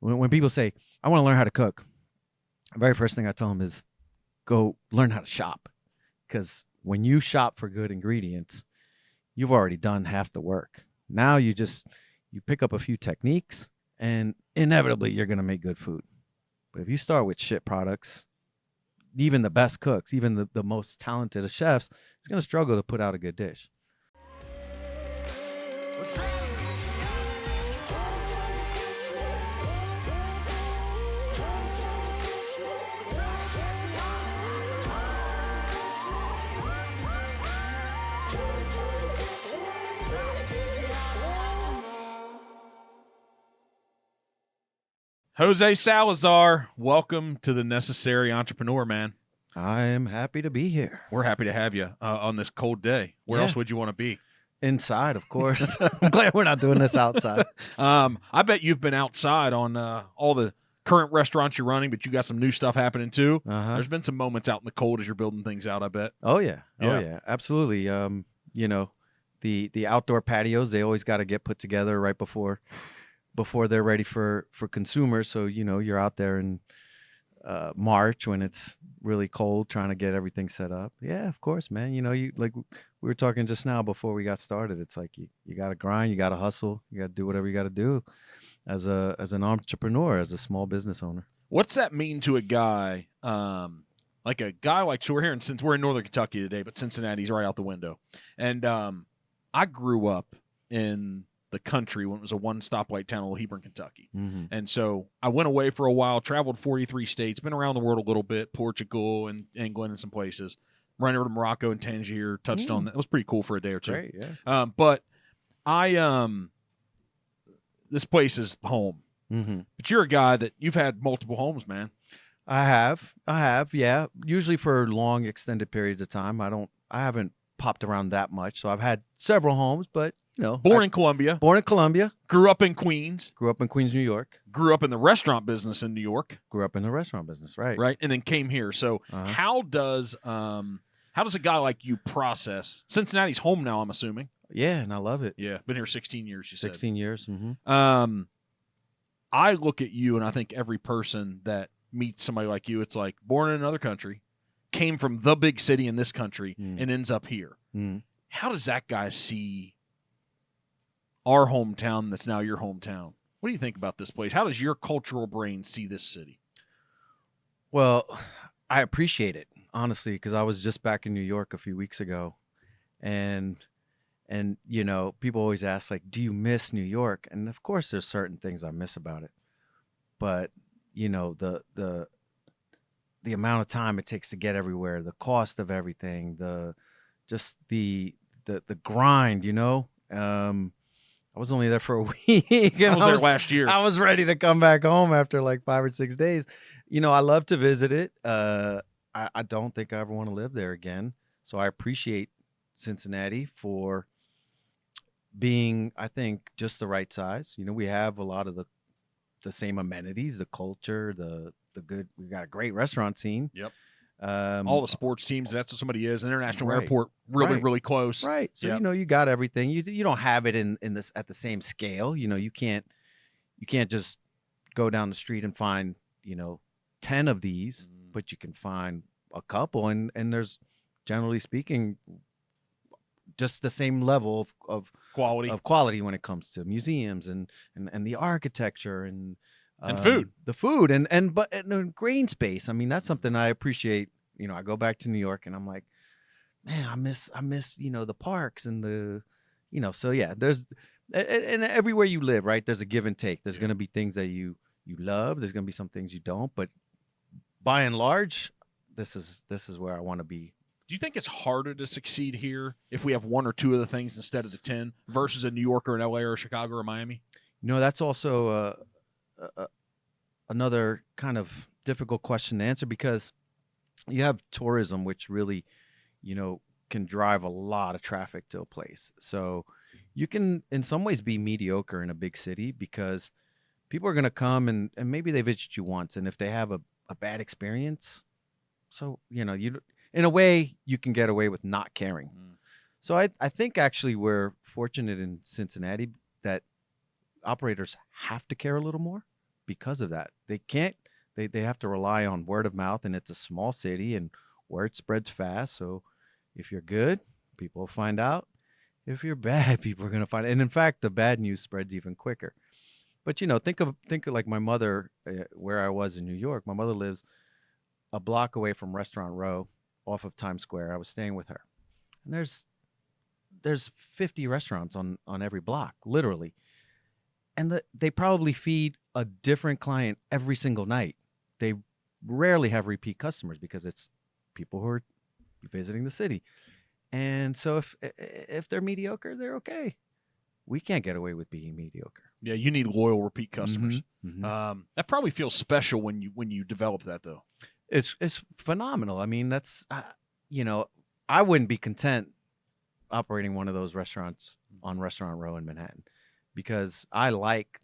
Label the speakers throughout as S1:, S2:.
S1: When people say, I want to learn how to cook, the very first thing I tell them is go learn how to shop. Because when you shop for good ingredients, you've already done half the work. Now you pick up a few techniques and inevitably you're going to make good food. But if you start with shit products, even the best cooks, even the most talented of chefs, is going to struggle to put out a good dish.
S2: Jose Salazar, welcome to the Necessary Entrepreneur, man.
S1: I am happy to be here.
S2: We're happy to have you on this cold day. Where else would you want to be?
S1: Inside, of course. I'm glad we're not doing this outside.
S2: I bet you've been outside on all the current restaurants you're running, but you got some new stuff happening too. There's been some moments out in the cold as you're building things out, I bet.
S1: Oh, yeah. Absolutely. You know, the outdoor patios, they always got to get put together right before they're ready for consumers. So, you know, you're out there in March when it's really cold trying to get everything set up. Yeah, of course, man. You know, you like we were talking just now before we got started. It's like you got to grind, you got to hustle, you got to do whatever you got to do as an entrepreneur, as a small business owner.
S2: What's that mean to a guy like so we're here since we're in Northern Kentucky today, but Cincinnati's right out the window. And I grew up in the country when it was a one stoplight town in Hebron, Kentucky.
S1: Mm-hmm.
S2: And so I went away for a while, traveled 43 states, been around the world a little bit, Portugal and England and some places, ran over to Morocco and Tangier, touched on that. It was pretty cool for a day or two.
S1: Great, yeah.
S2: But this place is home.
S1: Mm-hmm.
S2: But you're a guy that you've had multiple homes, man.
S1: I have, yeah. Usually for long extended periods of time. I haven't popped around that much. So I've had several homes, but you know,
S2: Born in Columbia.
S1: Grew up in Queens, New York.
S2: Grew up in the restaurant business in New York.
S1: Grew up in the restaurant business, right?
S2: Right, and then came here. So how does a guy like you process? Cincinnati's home now, I'm assuming.
S1: Yeah, and I love it.
S2: Yeah, been here 16 years, you said.
S1: 16 years.
S2: Mm-hmm. I look at you, and I think every person that meets somebody like you, it's like born in another country, came from the big city in this country, and ends up here. How does that guy see our hometown that's now your hometown? What do you think about this place? How does your cultural brain see this city?
S1: Well, I appreciate it, honestly, because I was just back in New York a few weeks ago. And you know, people always ask, like, do you miss New York? And of course, there's certain things I miss about it. But, you know, the amount of time it takes to get everywhere, the cost of everything, the grind, you know. I was only there for a week.
S2: I was there last year.
S1: I was ready to come back home after like 5 or 6 days. You know, I love to visit it. I don't think I ever want to live there again. So I appreciate Cincinnati for being, I think, just the right size. You know, we have a lot of the same amenities, the culture, the good. We got a great restaurant scene.
S2: Yep. All the sports teams, that's what somebody is. International airport, really close.
S1: Right. So, you know, you got everything. You don't have it in this at the same scale. You know, you can't just go down the street and find, you know, 10 of these, but you can find a couple. And there's, generally speaking, just the same level of quality when it comes to museums and the architecture and
S2: food,
S1: the food and green space. I mean, that's something I appreciate. You know, I go back to New York and I'm like, man, I miss, you know, the parks and the, you know, so yeah, there's, and everywhere you live, right, there's a give and take. There's going to be things that you love. There's going to be some things you don't, but by and large, this is where I want to be.
S2: Do you think it's harder to succeed here if we have one or two of the things instead of the 10 versus in New York or in LA or Chicago or Miami?
S1: You know, that's also another kind of difficult question to answer, because you have tourism, which really, you know, can drive a lot of traffic to a place. So you can, in some ways, be mediocre in a big city because people are going to come and maybe they visit you once. And if they have a bad experience, so, you know, in a way, you can get away with not caring. So I think actually we're fortunate in Cincinnati that operators have to care a little more because of that. They can't. They have to rely on word of mouth, and it's a small city, and word spreads fast. So if you're good, people will find out. If you're bad, people are going to find out. And in fact, the bad news spreads even quicker. But think of like my mother, where I was in New York. My mother lives a block away from Restaurant Row, off of Times Square. I was staying with her, and there's 50 restaurants on every block, literally, and they probably feed a different client every single night. They rarely have repeat customers because it's people who are visiting the city. And so if they're mediocre, they're okay. We can't get away with being mediocre.
S2: Yeah, you need loyal repeat customers.
S1: Mm-hmm.
S2: That probably feels special when you develop that, though.
S1: It's phenomenal. I mean, that's I wouldn't be content operating one of those restaurants on Restaurant Row in Manhattan, because I like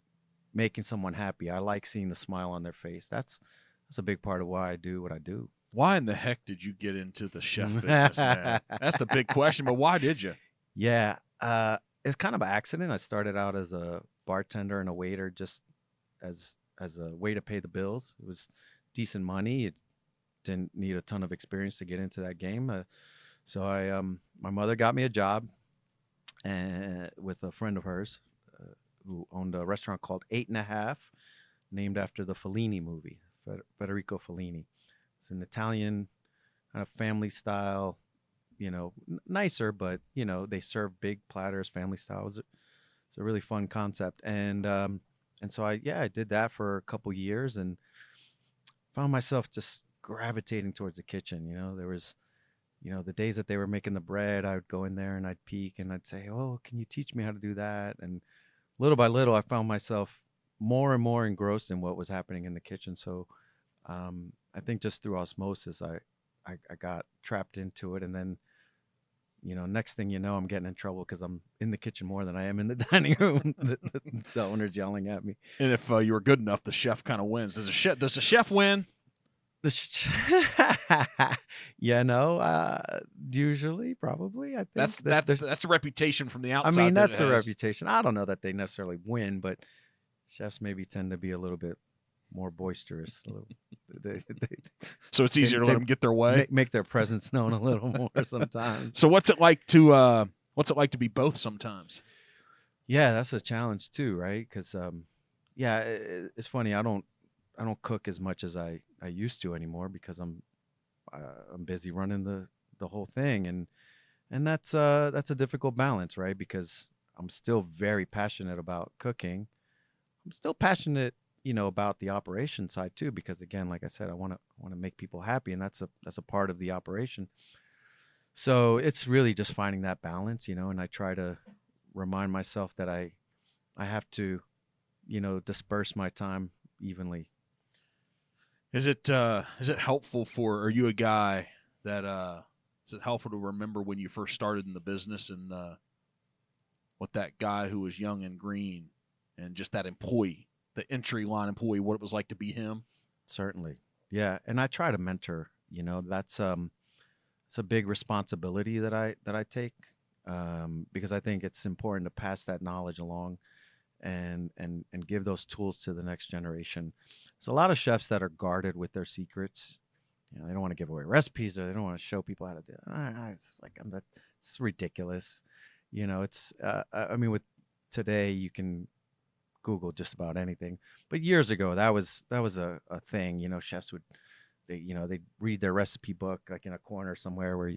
S1: making someone happy. I like seeing the smile on their face. That's a big part of why I do what I do.
S2: Why in the heck did you get into the chef business, man? That's the big question, but why did you?
S1: Yeah, it's kind of an accident. I started out as a bartender and a waiter, just as a way to pay the bills. It was decent money. It didn't need a ton of experience to get into that game. So my mother got me a job with a friend of hers who owned a restaurant called 8½, named after the Fellini movie, Federico Fellini. It's an Italian kind of family style, nicer, but they serve big platters, family style. It's a really fun concept, and so I did that for a couple years and found myself just gravitating towards the kitchen. There was, the days that they were making the bread, I would go in there and I'd peek and I'd say, "Oh, can you teach me how to do that?" And little by little, I found myself more and more engrossed in what was happening in the kitchen. So I think just through osmosis, I got trapped into it. And then, next thing you know, I'm getting in trouble because I'm in the kitchen more than I am in the dining room. The owner's yelling at me.
S2: And if you were good enough, the chef kind of wins. Does the chef win?
S1: Usually, probably. I think
S2: that's the reputation from the outside.
S1: I mean, that's a reputation. I don't know that they necessarily win, but chefs maybe tend to be a little bit more boisterous.
S2: So it's easier to let them get their way,
S1: make their presence known a little more sometimes.
S2: So what's it like to be both sometimes?
S1: Yeah, that's a challenge too, right? Because it's funny. I don't cook as much as I used to anymore because I'm busy running the whole thing, and that's a difficult balance, right? Because I'm still very passionate about cooking. I'm still passionate, about the operation side too, because again, like I said, I want to make people happy, and that's a part of the operation. So it's really just finding that balance, and I try to remind myself that I have to, disperse my time evenly.
S2: Is it helpful are you a guy that is it helpful to remember when you first started in the business and what that guy who was young and green and just that employee, the entry line employee, what it was like to be him?
S1: Certainly. Yeah. And I try to mentor, that's it's a big responsibility that I take because I think it's important to pass that knowledge along and give those tools to the next generation. There's a lot of chefs that are guarded with their secrets. They don't want to give away recipes, or they don't want to show people how to do it. It's just like, it's ridiculous. It's I mean, with today you can Google just about anything, but years ago that was a thing. Chefs would they'd read their recipe book like in a corner somewhere where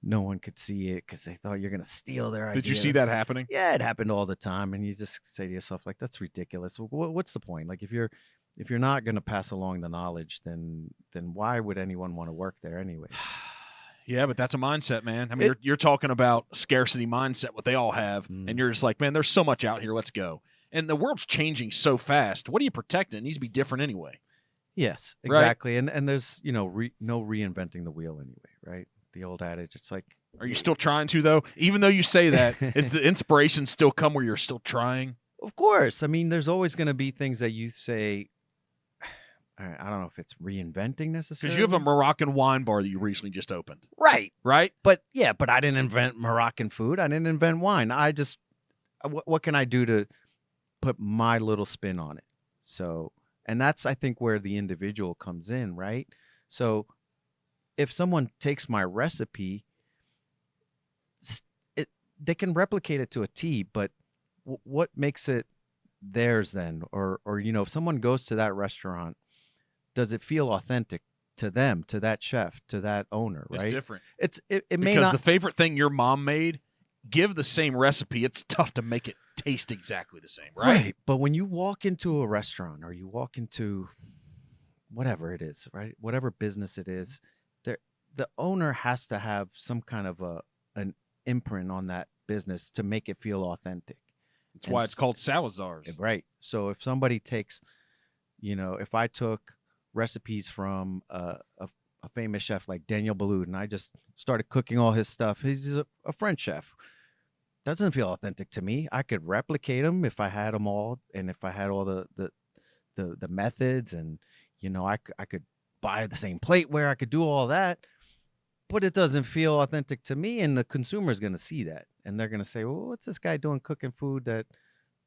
S1: no one could see it because they thought you're gonna steal their idea.
S2: Did you see that happening?
S1: Yeah, it happened all the time, and you just say to yourself, like, that's ridiculous. What's the point? Like, if you're not gonna pass along the knowledge, then why would anyone want to work there anyway?
S2: Yeah, but that's a mindset, man. I mean, you're talking about scarcity mindset, what they all have, and you're just like, man, there's so much out here. Let's go. And the world's changing so fast. What are you protecting? It needs to be different anyway.
S1: Yes, exactly.
S2: Right?
S1: And there's no reinventing the wheel anyway, right? The old adage. It's like,
S2: are you still trying to though? Even though you say that, is the inspiration still come where you're still trying?
S1: Of course. I mean, there's always going to be things that you say. I don't know if it's reinventing necessarily.
S2: Because you have a Moroccan wine bar that you recently just opened.
S1: Right.
S2: But
S1: I didn't invent Moroccan food. I didn't invent wine. I just, what can I do to put my little spin on it? So, And that's, I think, where the individual comes in, right? So if someone takes my recipe, they can replicate it to a T, but what makes it theirs then? Or if someone goes to that restaurant, does it feel authentic to them, to that chef, to that owner, right?
S2: It's different.
S1: It may
S2: because
S1: not.
S2: the favorite thing your mom made, give the same recipe. It's tough to make it taste exactly the same, right?
S1: But when you walk into a restaurant or you walk into whatever it is, right? Whatever business it is, the owner has to have some kind of an imprint on that business to make it feel authentic.
S2: That's why it's called Salazar's.
S1: Right. So if somebody takes, if I took recipes from a famous chef like Daniel Boulud and I just started cooking all his stuff, he's a French chef. Doesn't feel authentic to me. I could replicate them if I had them all, and if I had all the methods, and I could buy the same plateware. I could do all that, but it doesn't feel authentic to me, and the consumer's going to see that, and they're going to say, "Well, what's this guy doing cooking food that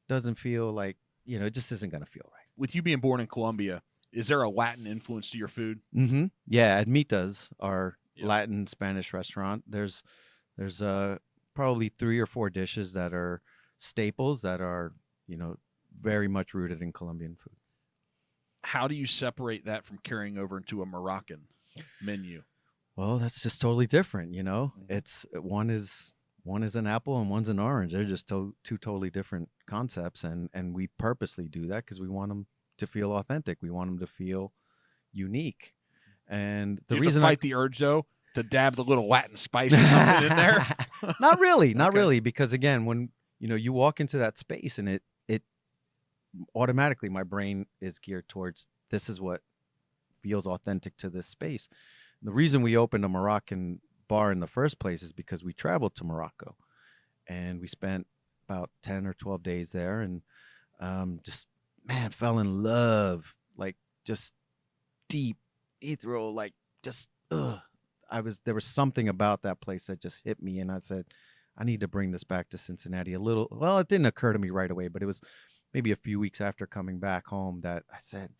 S1: doesn't feel like it just isn't going to feel right?"
S2: With you being born in Colombia, is there a Latin influence to your food?
S1: Mm-hmm. Yeah, at Mita's, our Latin Spanish restaurant, there's probably 3 or 4 dishes that are staples that are, very much rooted in Colombian food.
S2: How do you separate that from carrying over into a Moroccan menu?
S1: Well, that's just totally different,
S2: Mm-hmm.
S1: It's one is an apple and one's an orange. They're just two totally different concepts, and we purposely do that because we want them to feel authentic. We want them to feel unique. And the reason
S2: to fight the urge though to dab the little Latin spice or something in there?
S1: Not really, because again, when you walk into that space and it automatically, my brain is geared towards, this is what feels authentic to this space. The reason we opened a Moroccan bar in the first place is because we traveled to Morocco and we spent about 10 or 12 days there, and just fell in love, like just deep ethereal, like just there was something about that place that just hit me, and I said, I need to bring this back to Cincinnati. Well, it didn't occur to me right away, but it was maybe a few weeks after coming back home that I said,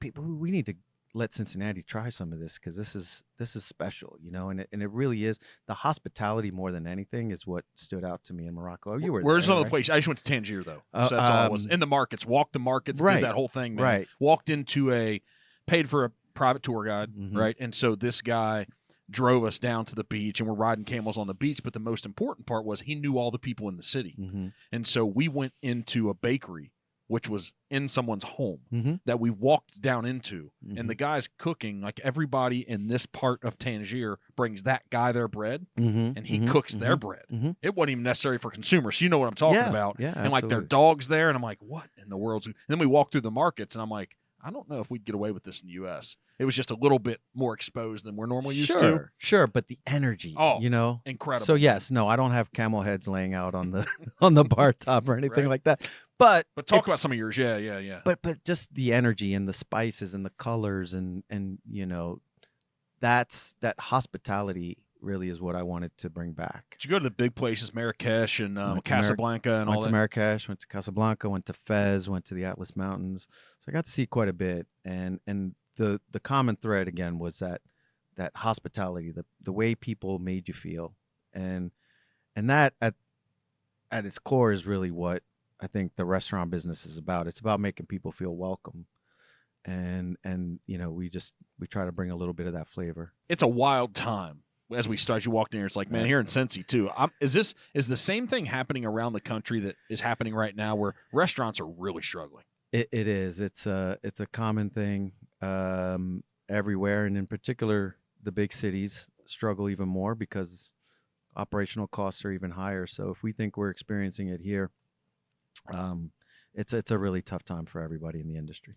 S1: people, we need to let Cincinnati try some of this, because this is special, and it really is. The hospitality more than anything is what stood out to me in Morocco. You were
S2: Where's
S1: there,
S2: some of
S1: right?
S2: the place? I just went to Tangier though, so that's all it was. In the markets, walked the markets,
S1: Right,
S2: did that whole thing, man.
S1: right.
S2: Walked into paid for a private tour guide,
S1: Mm-hmm.
S2: right? And so this guy drove us down to the beach, and we're riding camels on the beach. But the most important part was he knew all the people in the city,
S1: Mm-hmm.
S2: and so we went into a bakery, which was in someone's home,
S1: Mm-hmm.
S2: that we walked down into.
S1: Mm-hmm.
S2: And the guy's cooking, like everybody in this part of Tangier brings that guy their bread,
S1: Mm-hmm.
S2: and he
S1: Mm-hmm.
S2: cooks their
S1: Mm-hmm.
S2: bread.
S1: Mm-hmm.
S2: It wasn't even necessary for consumers. So you know what I'm talking about.
S1: Yeah,
S2: and like their
S1: absolutely.
S2: dogs there, and I'm like, what in the world's... And then we walked through the markets, and I'm like, I don't know if we'd get away with this in the U.S. It was just a little bit more exposed than we're normally used to.
S1: Sure, but the energy,
S2: Incredible.
S1: So yes, no, I don't have camel heads laying out on the on the bar top or anything
S2: Right.
S1: like that. But
S2: talk about some of yours. Yeah.
S1: But just the energy and the spices and the colors and that hospitality really is what I wanted to bring back.
S2: Did you go to the big places, Marrakesh and
S1: Went to
S2: Casablanca and all
S1: Went
S2: that?
S1: to Marrakesh, went to Casablanca, went to Fez, went to the Atlas Mountains. So I got to see quite a bit, and the common thread again was that hospitality, the way people made you feel, and that at its core is really what I think the restaurant business is about. It's about making people feel welcome, and we try to bring a little bit of that flavor.
S2: It's a wild time. As you walked in here, it's like, man, here in Cincy too. Is the same thing happening around the country that is happening right now, where restaurants are really struggling?
S1: It is. It's a common thing everywhere, and in particular, the big cities struggle even more because operational costs are even higher. So if we think we're experiencing it here, it's a really tough time for everybody in the industry.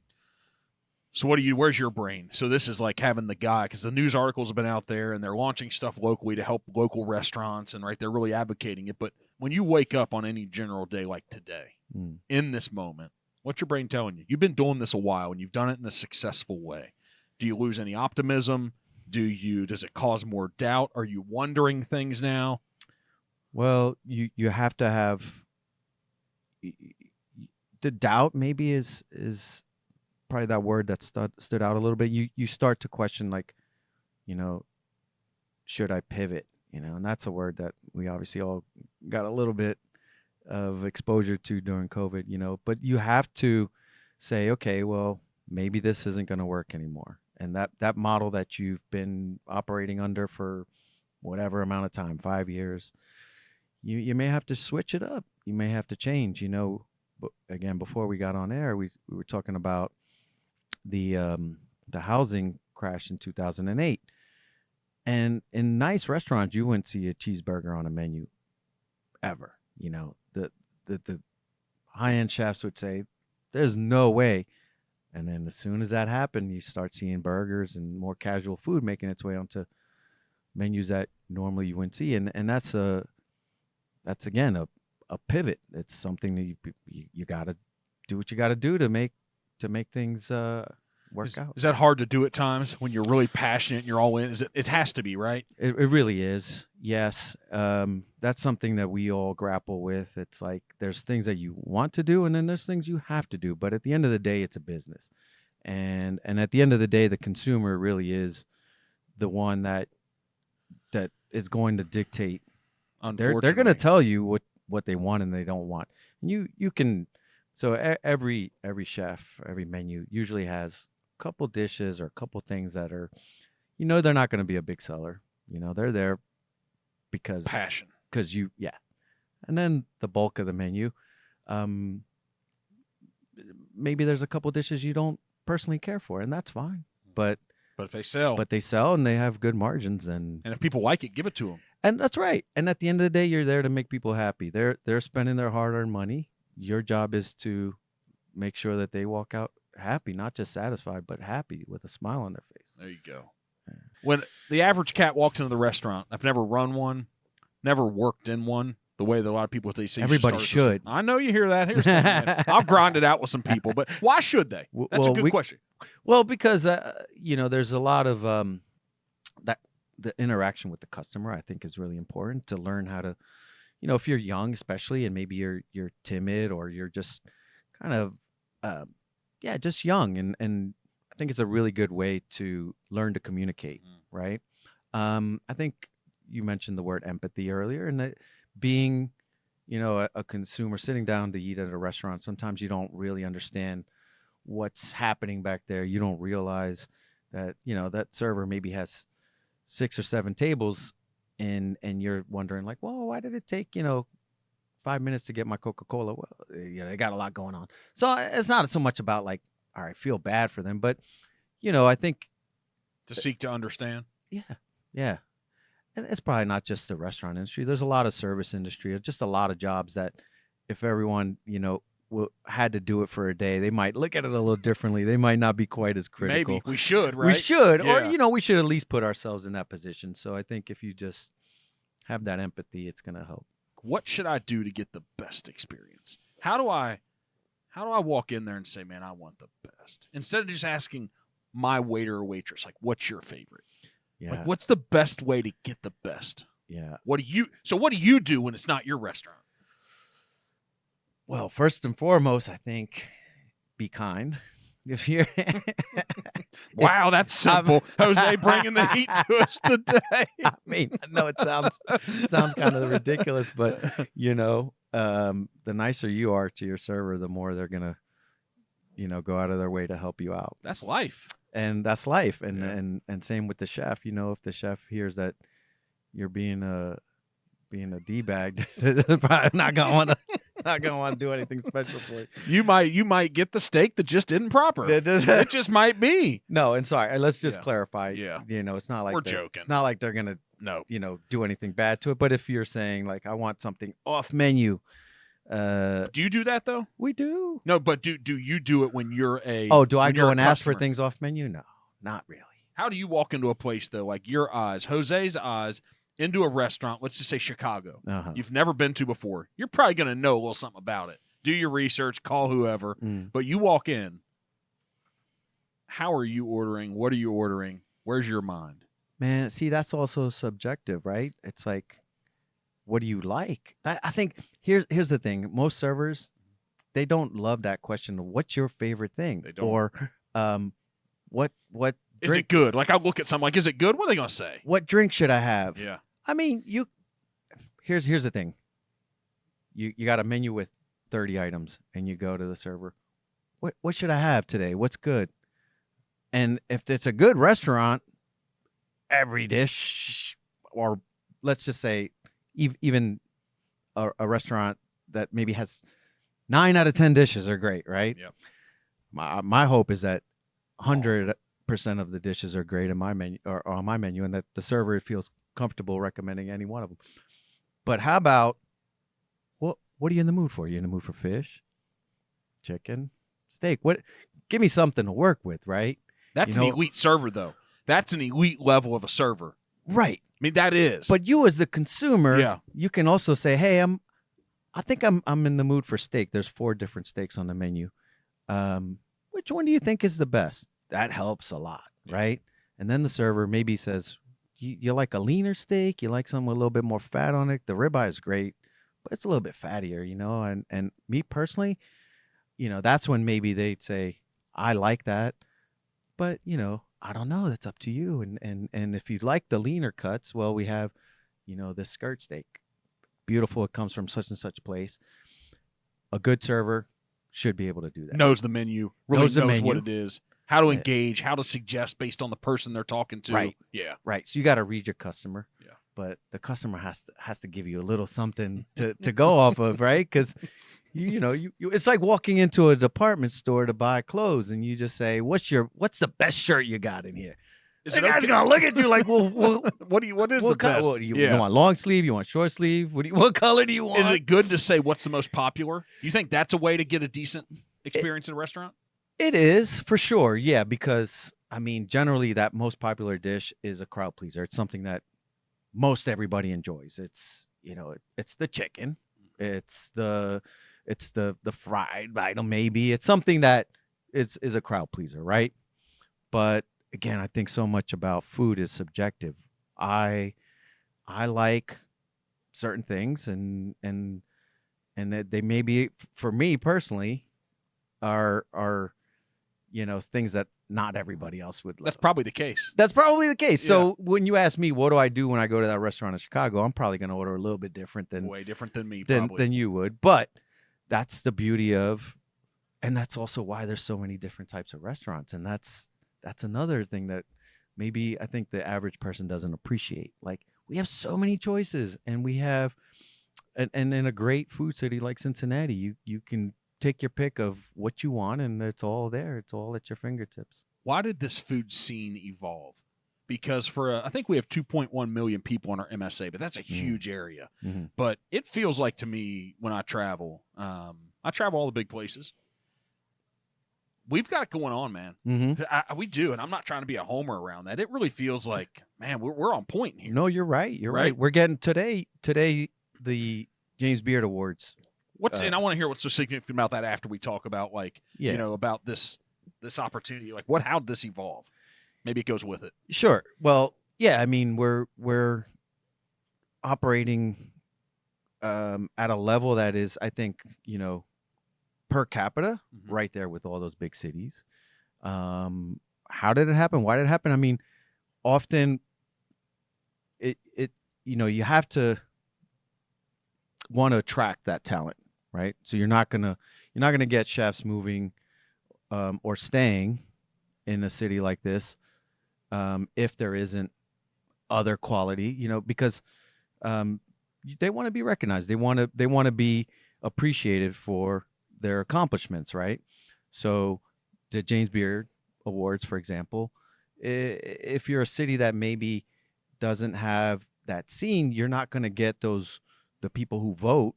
S2: So where's your brain? So this is like having the guy, because the news articles have been out there and they're launching stuff locally to help local restaurants, and right, they're really advocating it. But when you wake up on any general day like today, in this moment, what's your brain telling you? You've been doing this a while and you've done it in a successful way. Do you lose any optimism? Does it cause more doubt? Are you wondering things now?
S1: Well, you have to have the doubt. Maybe is probably that word that stood out a little bit. You start to question, like, you know, should I pivot? You know, and that's a word that we obviously all got a little bit of exposure to during COVID, you know, but you have to say, okay, well, maybe this isn't going to work anymore. And that model that you've been operating under for whatever amount of time, 5 years, you may have to switch it up. You may have to change, you know. But again, before we got on air, we were talking about the housing crash in 2008. And in nice restaurants, you wouldn't see a cheeseburger on a menu ever. You know, the high-end chefs would say, there's no way. And then as soon as that happened, you start seeing burgers and more casual food making its way onto menus that normally you wouldn't see. And that's again a pivot. It's something that you got to do what you got to do to make things work out.
S2: Is that hard to do at times when you're really passionate and you're all in? It has to be, right?
S1: It really is. Yes. That's something that we all grapple with. It's like there's things that you want to do and then there's things you have to do. But at the end of the day, it's a business. And at the end of the day, the consumer really is the one that is going to dictate. They're going to tell you what they want and they don't want. And you can, so every chef, every menu usually has a couple dishes or a couple things that are, you know, they're not going to be a big seller. You know, they're there because
S2: passion.
S1: Yeah. And then the bulk of the menu, maybe there's a couple dishes you don't personally care for, and that's fine. But
S2: if they sell,
S1: and they have good margins, and
S2: if people like it, give it to them.
S1: And that's right. And at the end of the day, you're there to make people happy. They're spending their hard-earned money. Your job is to make sure that they walk out happy, not just satisfied, but happy with a smile on their face.
S2: There you go. Yeah. When the average cat walks into the restaurant, I've never run one, never worked in one, the way that a lot of people they say
S1: everybody should.
S2: I know you hear that. Here's I'll grind it out with some people, but why should they? That's a good question.
S1: Well, because you know, there's a lot of the interaction with the customer, I think, is really important to learn how to, you know, if you're young, especially, and maybe you're timid or you're just kind of, just young. And I think it's a really good way to learn to communicate. Right. I think you mentioned the word empathy earlier, and that being, you know, a consumer sitting down to eat at a restaurant, sometimes you don't really understand what's happening back there. You don't realize that, you know, that server maybe has 6 or 7 tables, and you're wondering, like, well, why did it take, you know, 5 minutes to get my Coca-Cola? Well, you know, they got a lot going on. So it's not so much about like, all right, feel bad for them, but, you know, I think
S2: to seek to understand.
S1: Yeah. And it's probably not just the restaurant industry. There's a lot of service industry, just a lot of jobs that if everyone, you know, had to do it for a day, they might look at it a little differently. They might not be quite as critical.
S2: Maybe we should, right?
S1: We should, or, you know, we should at least put ourselves in that position. So I think if you just have that empathy, it's going to help.
S2: What should I do to get the best experience? How do I walk in there and say, man, I want the best, instead of just asking my waiter or waitress, like, what's your favorite?
S1: Yeah.
S2: Like, what's the best way to get the best?
S1: Yeah.
S2: What do you do when it's not your restaurant?
S1: Well, first and foremost, I think be kind. If you're
S2: wow, that's simple. Jose bringing the heat to us today.
S1: I mean, I know it sounds kind of ridiculous, but you know, the nicer you are to your server, the more they're gonna, you know, go out of their way to help you out.
S2: That's life.
S1: And that's life. And same with the chef. You know, if the chef hears that you're being a D-bag, they're probably not gonna want to do anything special for you.
S2: You might get the steak that just isn't proper. It just might be.
S1: No, and sorry, let's just clarify.
S2: Yeah,
S1: you know, it's not like
S2: we're joking.
S1: It's not like they're gonna you know, do anything bad to it. But if you're saying like, I want something off menu,
S2: do you do that though?
S1: We do.
S2: No, but do you do it when you're a?
S1: Oh, do I go and ask for things off menu? No, not really.
S2: How do you walk into a place though, like your eyes, Jose's eyes, into a restaurant, let's just say Chicago, you've never been to before, you're probably going to know a little something about it. Do your research, call whoever, but you walk in, how are you ordering? What are you ordering? Where's your mind?
S1: Man, see, that's also subjective, right? It's like, what do you like? I think here's the thing. Most servers, they don't love that question of what's your favorite thing?
S2: They don't.
S1: Or What
S2: Is
S1: drink?
S2: it good? Like I'll look at something like, is it good? What are they gonna say?
S1: What drink should I have?
S2: Yeah.
S1: I mean, here's the thing. You got a menu with 30 items, and you go to the server. What should I have today? What's good? And if it's a good restaurant, every dish, or let's just say even a restaurant that maybe has 9 out of 10 dishes are great, right?
S2: Yep.
S1: My hope is that 100% of the dishes are great in my menu or on my menu, and that the server feels comfortable recommending any one of them. But how about what are you in the mood for? Are you in the mood for fish, chicken, steak? What? Give me something to work with, right?
S2: That's an elite server, though. That's an elite level of a server.
S1: Right.
S2: I mean, that is.
S1: But you as the consumer,
S2: Yeah.
S1: you can also say, hey, I think I'm in the mood for steak. There's 4 different steaks on the menu. Which one do you think is the best? That helps a lot, right? And then the server maybe says, you like a leaner steak? You like something with a little bit more fat on it? The ribeye is great, but it's a little bit fattier, And me personally, that's when maybe they'd say, I like that. But, I don't know. That's up to you. And if you like the leaner cuts, well, we have, this skirt steak. Beautiful. It comes from such and such place. A good server should be able to do that.
S2: Knows the menu, really knows
S1: the menu.
S2: what it is, how to engage, how to suggest based on the person they're talking to.
S1: Right.
S2: Yeah.
S1: Right. So you got to read your customer.
S2: Yeah.
S1: But the customer has to give you a little something to go off of, right? Because you it's like walking into a department store to buy clothes, and you just say, "What's the best shirt you got in here?" The guy's gonna look at you like, "Well,
S2: what is the best?
S1: What, you want long sleeve? You want short sleeve? What color do you want?"
S2: Is it good to say what's the most popular? You think that's a way to get a decent experience in a restaurant?
S1: It is for sure, yeah. Because I mean, generally, that most popular dish is a crowd pleaser. It's something that most everybody enjoys. It's it's the chicken, it's the fried item, maybe it's something that is a crowd pleaser, right? But again, I think so much about food is subjective. I like certain things, and that they maybe, for me personally, are things that not everybody else would love.
S2: That's probably the case.
S1: That's probably the case. Yeah. So when you ask me, what do I do when I go to that restaurant in Chicago? I'm probably going to order a little bit different
S2: way different than me,
S1: than you would. But that's the beauty of, and that's also why there's so many different types of restaurants. And that's another thing that maybe I think the average person doesn't appreciate. Like, we have so many choices, and we have, and in a great food city like Cincinnati, you can take your pick of what you want, and it's all there. It's all at your fingertips.
S2: Why did this food scene evolve? Because I think we have 2.1 million people in our MSA, but that's a huge area. Mm-hmm. But it feels like to me when I travel all the big places. We've got it going on, man. Mm-hmm. We do, and I'm not trying to be a homer around that. It really feels like, man, we're on point here.
S1: No, you're right. You're right. We're getting today the James Beard Awards.
S2: And I want to hear what's so significant about that after we talk about about this opportunity. Like, how did this evolve? Maybe it goes with it.
S1: Sure. Well, yeah. I mean, we're operating at a level that is, I think, per capita, right there with all those big cities. How did it happen? Why did it happen? I mean, often it you have to want to attract that talent. Right. So you're not gonna get chefs moving or staying in a city like this if there isn't other quality, because they want to be recognized. They want to be appreciated for their accomplishments. Right. So the James Beard Awards, for example, if you're a city that maybe doesn't have that scene, you're not going to get the people who vote.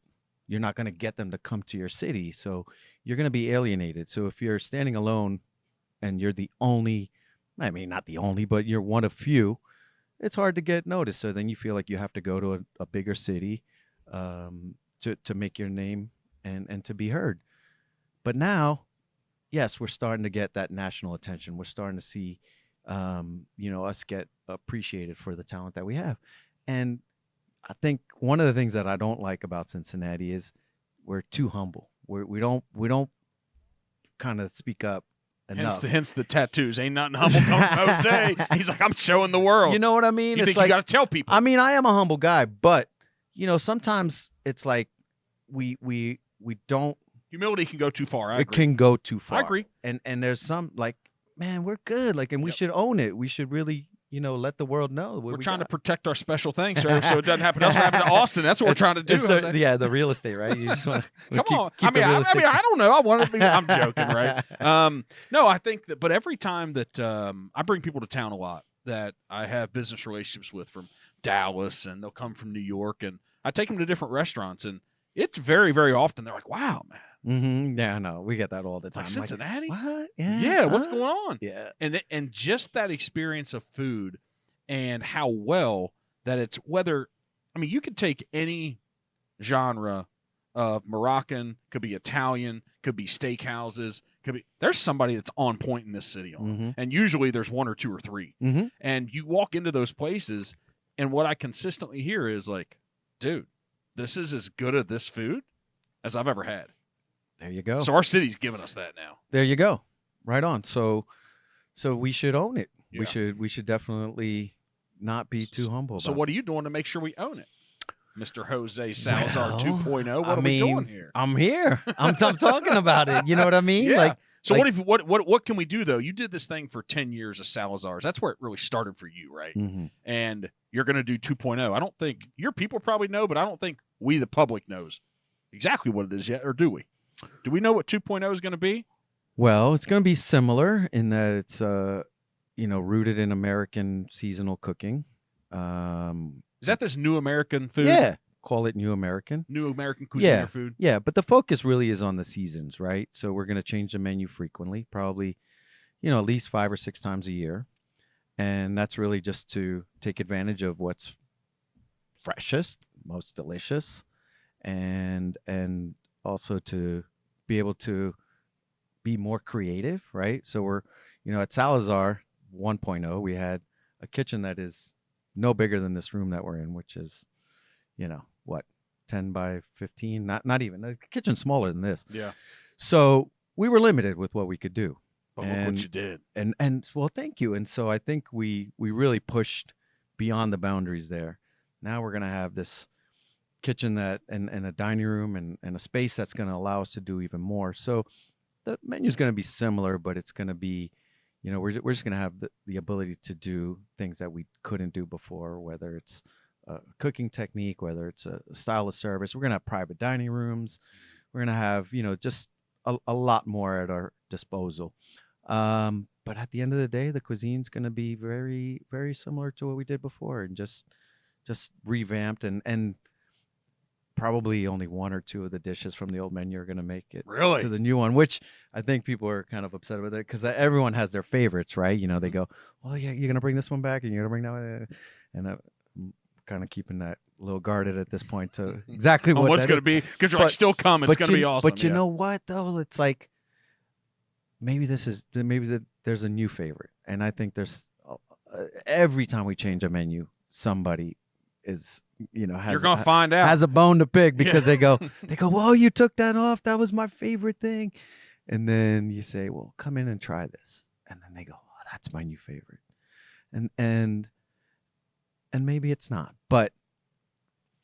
S1: You're not going to get them to come to your city. So you're going to be alienated. So if you're standing alone and you're the only, I mean, not the only, but you're one of few, it's hard to get noticed. So then you feel like you have to go to a bigger city to make your name and to be heard. But now, yes, we're starting to get that national attention. We're starting to see, us get appreciated for the talent that we have. And I think one of the things that I don't like about Cincinnati is we're too humble. We don't kind of speak up enough.
S2: Hence the tattoos. Ain't nothing humble coming from Jose. He's like, I'm showing the world.
S1: You know what I mean?
S2: You
S1: It's
S2: think
S1: like,
S2: you got to tell people.
S1: I mean, I am a humble guy, but sometimes it's like we don't.
S2: Humility can go too far.
S1: It can go too far.
S2: I agree.
S1: And there's some like, man, we're good. Like, and we should own it. We should really, let the world know.
S2: We're trying to protect our special things, sir, so it doesn't happen to us. What happened to Austin? That's what we're trying to do.
S1: The real estate, right? You just want to
S2: come on. I mean, I don't know. I want to be. I'm joking, right? No, I think that. But every time that I bring people to town a lot that I have business relationships with from Dallas, and they'll come from New York, and I take them to different restaurants, and it's very, very often they're like, "Wow, man."
S1: Mm-hmm. Yeah, no, we get that all the time.
S2: Like Cincinnati?
S1: Like, what?
S2: Yeah. What's going on?
S1: Yeah,
S2: and just that experience of food and how well that it's whether. I mean, you could take any genre of Moroccan, could be Italian, could be steakhouses, could be. There's somebody that's on point in this city on,
S1: mm-hmm.
S2: and usually there's one or two or three.
S1: Mm-hmm.
S2: And you walk into those places, and what I consistently hear is like, dude, this is as good at this food as I've ever had.
S1: There you go.
S2: So our city's giving us that now.
S1: There you go. Right on. So we should own it.
S2: Yeah.
S1: We should definitely not be too humble.
S2: So
S1: about
S2: what are you doing to make sure we own it, Mr. Jose Salazar
S1: Well,
S2: 2.0? What are we doing here?
S1: I'm here. I'm talking about it. You know what I mean?
S2: Yeah.
S1: Like,
S2: so what can we do though? You did this thing for 10 years of Salazar's. That's where it really started for you, right?
S1: mm-hmm.
S2: And you're going to do 2.0. I don't think your people probably know, but I don't think we the public knows exactly what it is yet, or do we? Do we know what 2.0 is going to be?
S1: Well, it's going to be similar in that it's rooted in American seasonal cooking.
S2: Is that this new American food?
S1: Yeah, call it New American.
S2: New American cuisine or food?
S1: Yeah, but the focus really is on the seasons, right? So we're going to change the menu frequently, probably, at least 5 or 6 times a year. And that's really just to take advantage of what's freshest, most delicious, and also to be able to be more creative, right? So we're, at Salazar 1.0, we had a kitchen that is no bigger than this room that we're in, which is, 10 by 15, not even. The kitchen's smaller than this.
S2: Yeah.
S1: So we were limited with what we could do.
S2: But look what you did.
S1: And well, thank you. And so I think we really pushed beyond the boundaries there. Now we're going to have this kitchen and a dining room and a space that's going to allow us to do even more. So the menu's going to be similar, but it's going to be, we're just going to have the ability to do things that we couldn't do before, whether it's a cooking technique, whether it's a style of service. We're going to have private dining rooms. We're going to have, just a lot more at our disposal. But at the end of the day, the cuisine's going to be very, very similar to what we did before, and just revamped and probably only 1 or 2 of the dishes from the old menu are going to make it to the new one, which I think people are kind of upset with it because everyone has their favorites, right? They go, well, yeah, you're going to bring this one back and you're going to bring that one. And I'm kind of keeping that a little guarded at this point to exactly
S2: what's going to be, because you're like, still come. It's going to be awesome.
S1: But you know what, though? It's like, maybe there's a new favorite. And I think there's every time we change a menu, somebody is, you're
S2: going to find out,
S1: has a bone to pick because they go, whoa, you took that off. That was my favorite thing. And then you say, well, come in and try this. And then they go, oh, that's my new favorite. And maybe it's not, but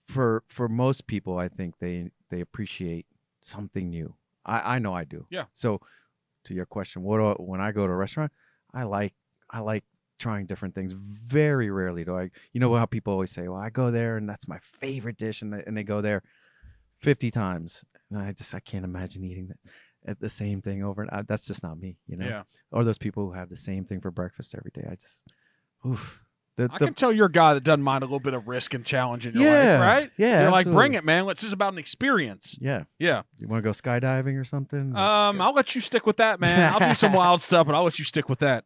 S1: for most people, I think they appreciate something new. I know I do.
S2: Yeah.
S1: So to your question, when I go to a restaurant, I like trying different things. Very rarely do I, how people always say, well, I go there and that's my favorite dish, and they go there 50 times. And I can't imagine eating the same thing over and that's just not me,
S2: Yeah.
S1: Or those people who have the same thing for breakfast every day. Oof.
S2: I can tell you're a guy that doesn't mind a little bit of risk and challenge in your
S1: life,
S2: right?
S1: Yeah,
S2: you're
S1: absolutely.
S2: like, bring it, man. This is about an experience.
S1: Yeah.
S2: Yeah.
S1: You want to go skydiving or something?
S2: I'll let you stick with that, man. I'll do some wild stuff, but I'll let you stick with that.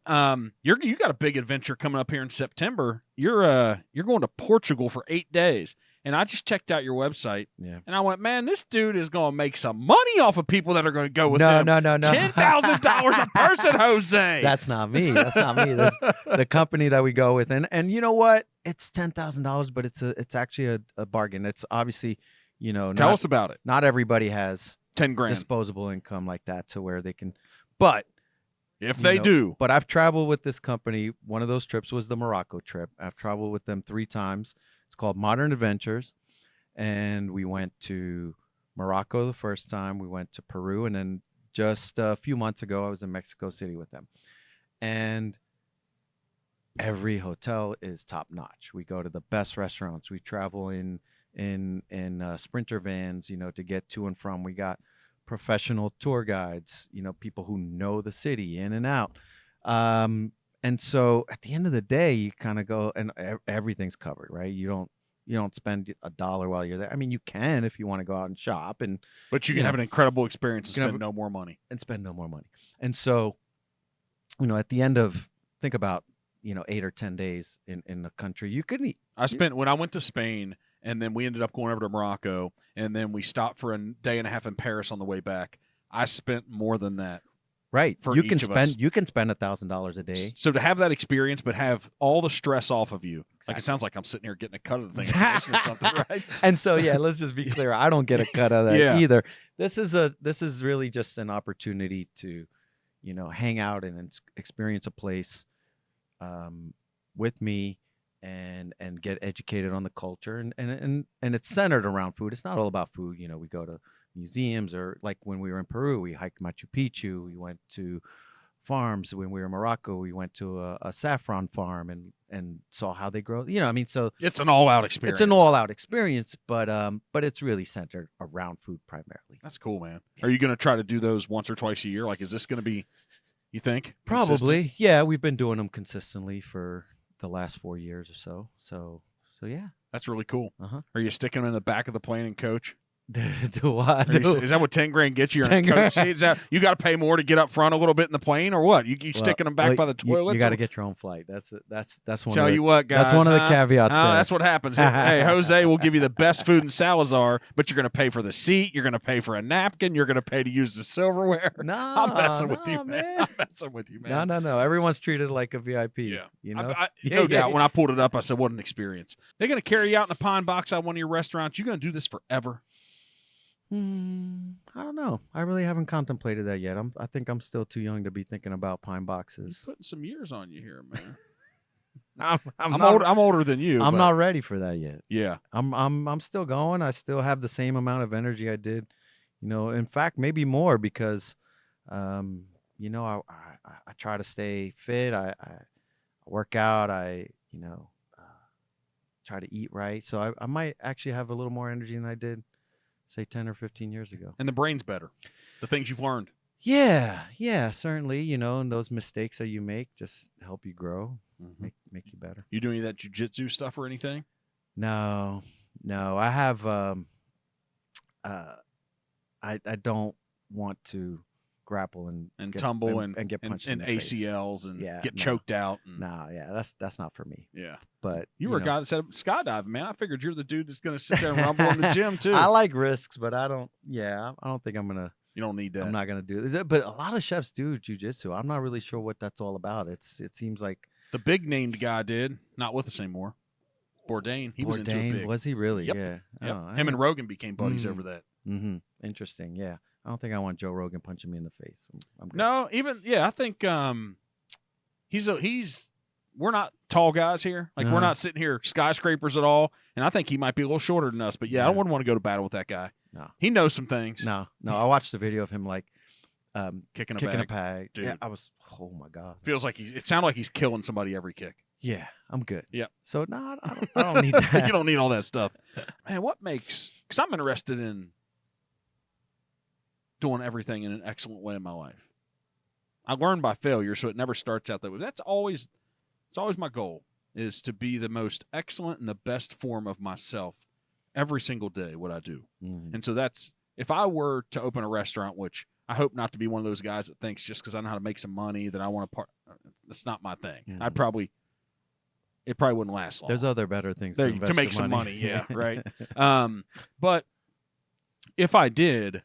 S2: You got a big adventure coming up here in September. You're going to Portugal for 8 days. And I just checked out your website, and I went, man, this dude is going to make some money off of people that are going to go with him.
S1: No.
S2: $10,000 a person, Jose.
S1: That's not me. There's the company that we go with. And you know what? It's $10,000, but it's actually a bargain. It's obviously,
S2: Tell us about it.
S1: Not everybody has
S2: 10 grand
S1: disposable income like that to where they can. But
S2: If they do.
S1: But I've traveled with this company. One of those trips was the Morocco trip. I've traveled with them 3 times. It's called Modern Adventures. And we went to Morocco the first time. We went to Peru. And then just a few months ago, I was in Mexico City with them. And every hotel is top notch. We go to the best restaurants. We travel in Sprinter vans, to get to and from. We got professional tour guides, people who know the city in and out. And so at the end of the day, you kind of go and everything's covered, right? You don't spend $1 while you're there. I mean, you can if you want to go out and shop,
S2: but you can have an incredible experience and spend no more money. And so, at the end of, think about, 8 or 10 days in the country, you could eat. When I went to Spain, and then we ended up going over to Morocco, and then we stopped for a day and a half in Paris on the way back. I spent more than that.
S1: Right.
S2: For
S1: you
S2: each
S1: can
S2: of
S1: spend
S2: us.
S1: You can spend $1,000 a day.
S2: So to have that experience, but have all the stress off of you.
S1: Exactly.
S2: Like it sounds like I'm sitting here getting a cut of the thing or something, right?
S1: And so let's just be clear. I don't get a cut of that either. This is really just an opportunity to, hang out and experience a place with me and get educated on the culture and it's centered around food. It's not all about food. We go to museums, or like when we were in Peru, we hiked Machu Picchu. We went to farms. When we were in Morocco, we went to a saffron farm and saw how they grow. So
S2: it's an all-out experience.
S1: It's an all-out experience, but it's really centered around food primarily.
S2: That's cool, man. Are you going to try to do those once or twice a year? Like, is this going to be, you think?
S1: Probably.
S2: Consistent?
S1: Yeah, we've been doing them consistently for the last 4 years or so. So yeah.
S2: That's really cool.
S1: Uh-huh.
S2: Are you sticking them in the back of the plane and coach?
S1: Do what?
S2: Is that what $10,000 gets you? In coach seats? You got to pay more to get up front a little bit in the plane, or what? You sticking them back by the toilet?
S1: You got to get your own flight. That's one.
S2: Tell you what, guys.
S1: That's one of the caveats.
S2: That's what happens. Hey, Jose will give you the best food in Salazar, but you're going to pay for the seat. You're going to pay for a napkin. You're going to pay to use the silverware.
S1: No,
S2: I'm messing with you, man. I'm messing with you, man.
S1: No. Everyone's treated like a VIP.
S2: Yeah,
S1: No
S2: doubt. When I pulled it up, I said, "What an experience!" They're going to carry you out in a pine box at one of your restaurants. You're going to do this forever.
S1: I don't know. I really haven't contemplated that yet. I think I'm still too young to be thinking about pine boxes.
S2: You're putting some years on you here, man.
S1: I'm
S2: older than you.
S1: I'm not ready for that yet.
S2: Yeah.
S1: I'm still going. I still have the same amount of energy I did. In fact, maybe more because, I try to stay fit. I work out. I try to eat right. So I might actually have a little more energy than I did, say 10 or 15 years ago.
S2: And the brain's better. The things you've learned.
S1: Yeah, certainly. And those mistakes that you make just help you grow, make you better.
S2: You do any of that jujitsu stuff or anything?
S1: No. I have. I don't want to grapple and
S2: tumble and
S1: get punched
S2: and
S1: in the
S2: ACLs
S1: face.
S2: and get choked out.
S1: That's not for me.
S2: Yeah,
S1: but
S2: you were a guy that said skydiving, man. I figured you're the dude that's going to sit there and rumble in the gym too.
S1: I like risks, but I don't. Yeah, I don't think I'm gonna.
S2: You don't need that.
S1: I'm not gonna do it. But a lot of chefs do jujitsu. I'm not really sure what that's all about. It seems like
S2: the big named guy did. Not with us anymore. Bourdain. He was into it big.
S1: Was he really?
S2: Yep.
S1: Yeah.
S2: Yep. Him and Rogan became buddies over that.
S1: Mm-hmm. Interesting. Yeah. I don't think I want Joe Rogan punching me in the face. I'm good.
S2: No, I think we're not tall guys here. Like we're not sitting here skyscrapers at all. And I think he might be a little shorter than us. But I wouldn't want to go to battle with that guy.
S1: No.
S2: He knows some things.
S1: No. I watched the video of him
S2: kicking
S1: a bag.
S2: Dude.
S1: Yeah, I was. Oh my god.
S2: Feels like it sounded like he's killing somebody every kick.
S1: Yeah, I'm good.
S2: Yeah.
S1: So no, I don't need that.
S2: You don't need all that stuff, man. What makes? Because I'm interested in doing everything in an excellent way in my life. I learn by failure, so it never starts out that way. It's always my goal is to be the most excellent and the best form of myself every single day. What I do, and so that's if I were to open a restaurant, which I hope not to be one of those guys that thinks just because I know how to make some money that I want to part. That's not my thing. It probably wouldn't last long.
S1: There's other better things
S2: to make some money. Yeah, right. But if I did,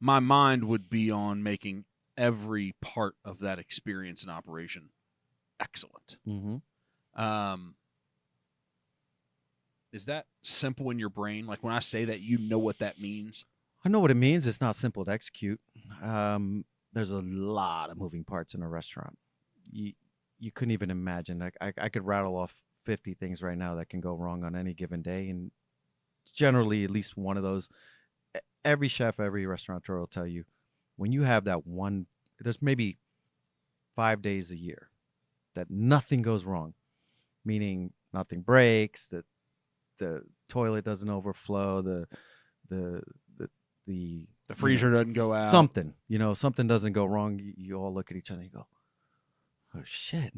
S2: my mind would be on making every part of that experience and operation excellent. Is that simple in your brain? Like when I say that, you know what that means?
S1: I know what it means. It's not simple to execute. there's a lot of moving parts in a restaurant. You couldn't even imagine. Like I could rattle off 50 things right now that can go wrong on any given day, and generally at least one of those. Every chef, every restaurateur will tell you when you have that one. There's maybe 5 days a year that nothing goes wrong, meaning nothing breaks, that the toilet doesn't overflow, the
S2: freezer doesn't go out.
S1: Something, something doesn't go wrong. You all look at each other and you go, oh shit.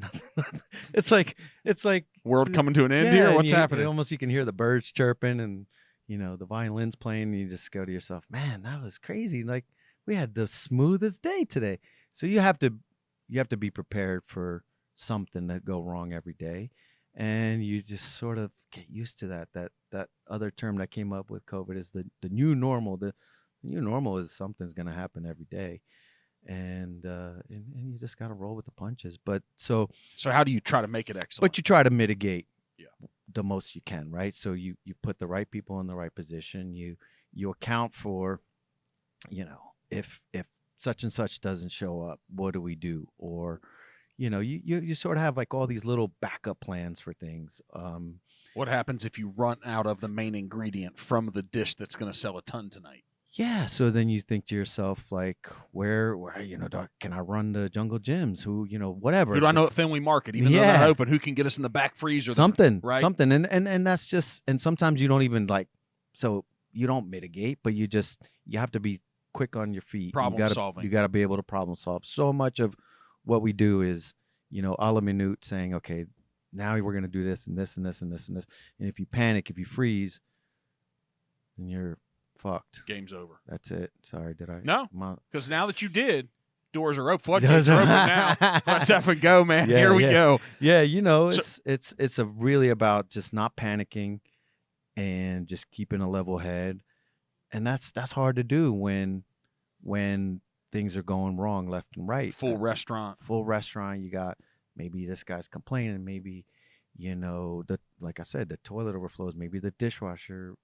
S1: it's like
S2: world coming to an end here. What's happening?
S1: Almost you can hear the birds chirping and the violins playing, and you just go to yourself, man, that was crazy. Like we had the smoothest day today. So you have to be prepared for something that go wrong every day. And you just sort of get used to that. That other term that came up with COVID is the new normal. The new normal is something's going to happen every day, and you just got to roll with the punches. But so
S2: how do you try to make it excellent?
S1: But you try to mitigate the most you can, right? So you put the right people in the right position. You account for, if such and such doesn't show up, what do we do? Or you sort of have like all these little backup plans for things.
S2: What happens if you run out of the main ingredient from the dish that's going to sell a ton tonight?
S1: Yeah, so then you think to yourself, like, where can I run to Jungle Gyms? Who, whatever.
S2: Who do I know at Family Market? Even though they're not open, who can get us in the back freezer?
S1: Something,
S2: right?
S1: Something, and that's just, and sometimes you don't even so you don't mitigate, but you have to be quick on your feet.
S2: Problem solving.
S1: You got to be able to problem solve. So much of what we do is, a la minute, saying, okay, now we're going to do this and this and this and this and this. And if you panic, if you freeze, then you're fucked.
S2: Game's over.
S1: That's it. Sorry, did I?
S2: No, because now that you did, doors are open. Floodgates are open now. Let's have a go, man.
S1: Yeah,
S2: Here we go.
S1: Yeah, it's really about just not panicking and just keeping a level head, and that's hard to do when things are going wrong left and right.
S2: Full restaurant.
S1: You got maybe this guy's complaining. Maybe like I said, the toilet overflows. Maybe the dishwasher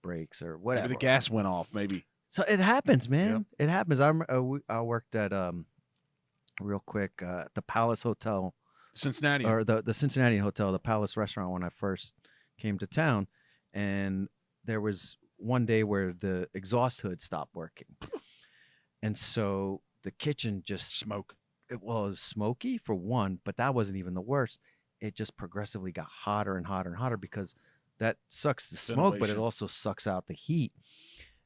S1: breaks or whatever.
S2: Maybe the gas went off. Maybe.
S1: So it happens, man. Yeah. It happens. I worked at real quick the Palace Hotel,
S2: Cincinnati,
S1: or the Cincinnati Hotel, the Palace Restaurant, when I first came to town, and there was one day where the exhaust hood stopped working, and so the kitchen just
S2: smoke.
S1: It was smoky for one, but that wasn't even the worst. It just progressively got hotter and hotter and hotter because that sucks the smoke, but it also sucks out the heat.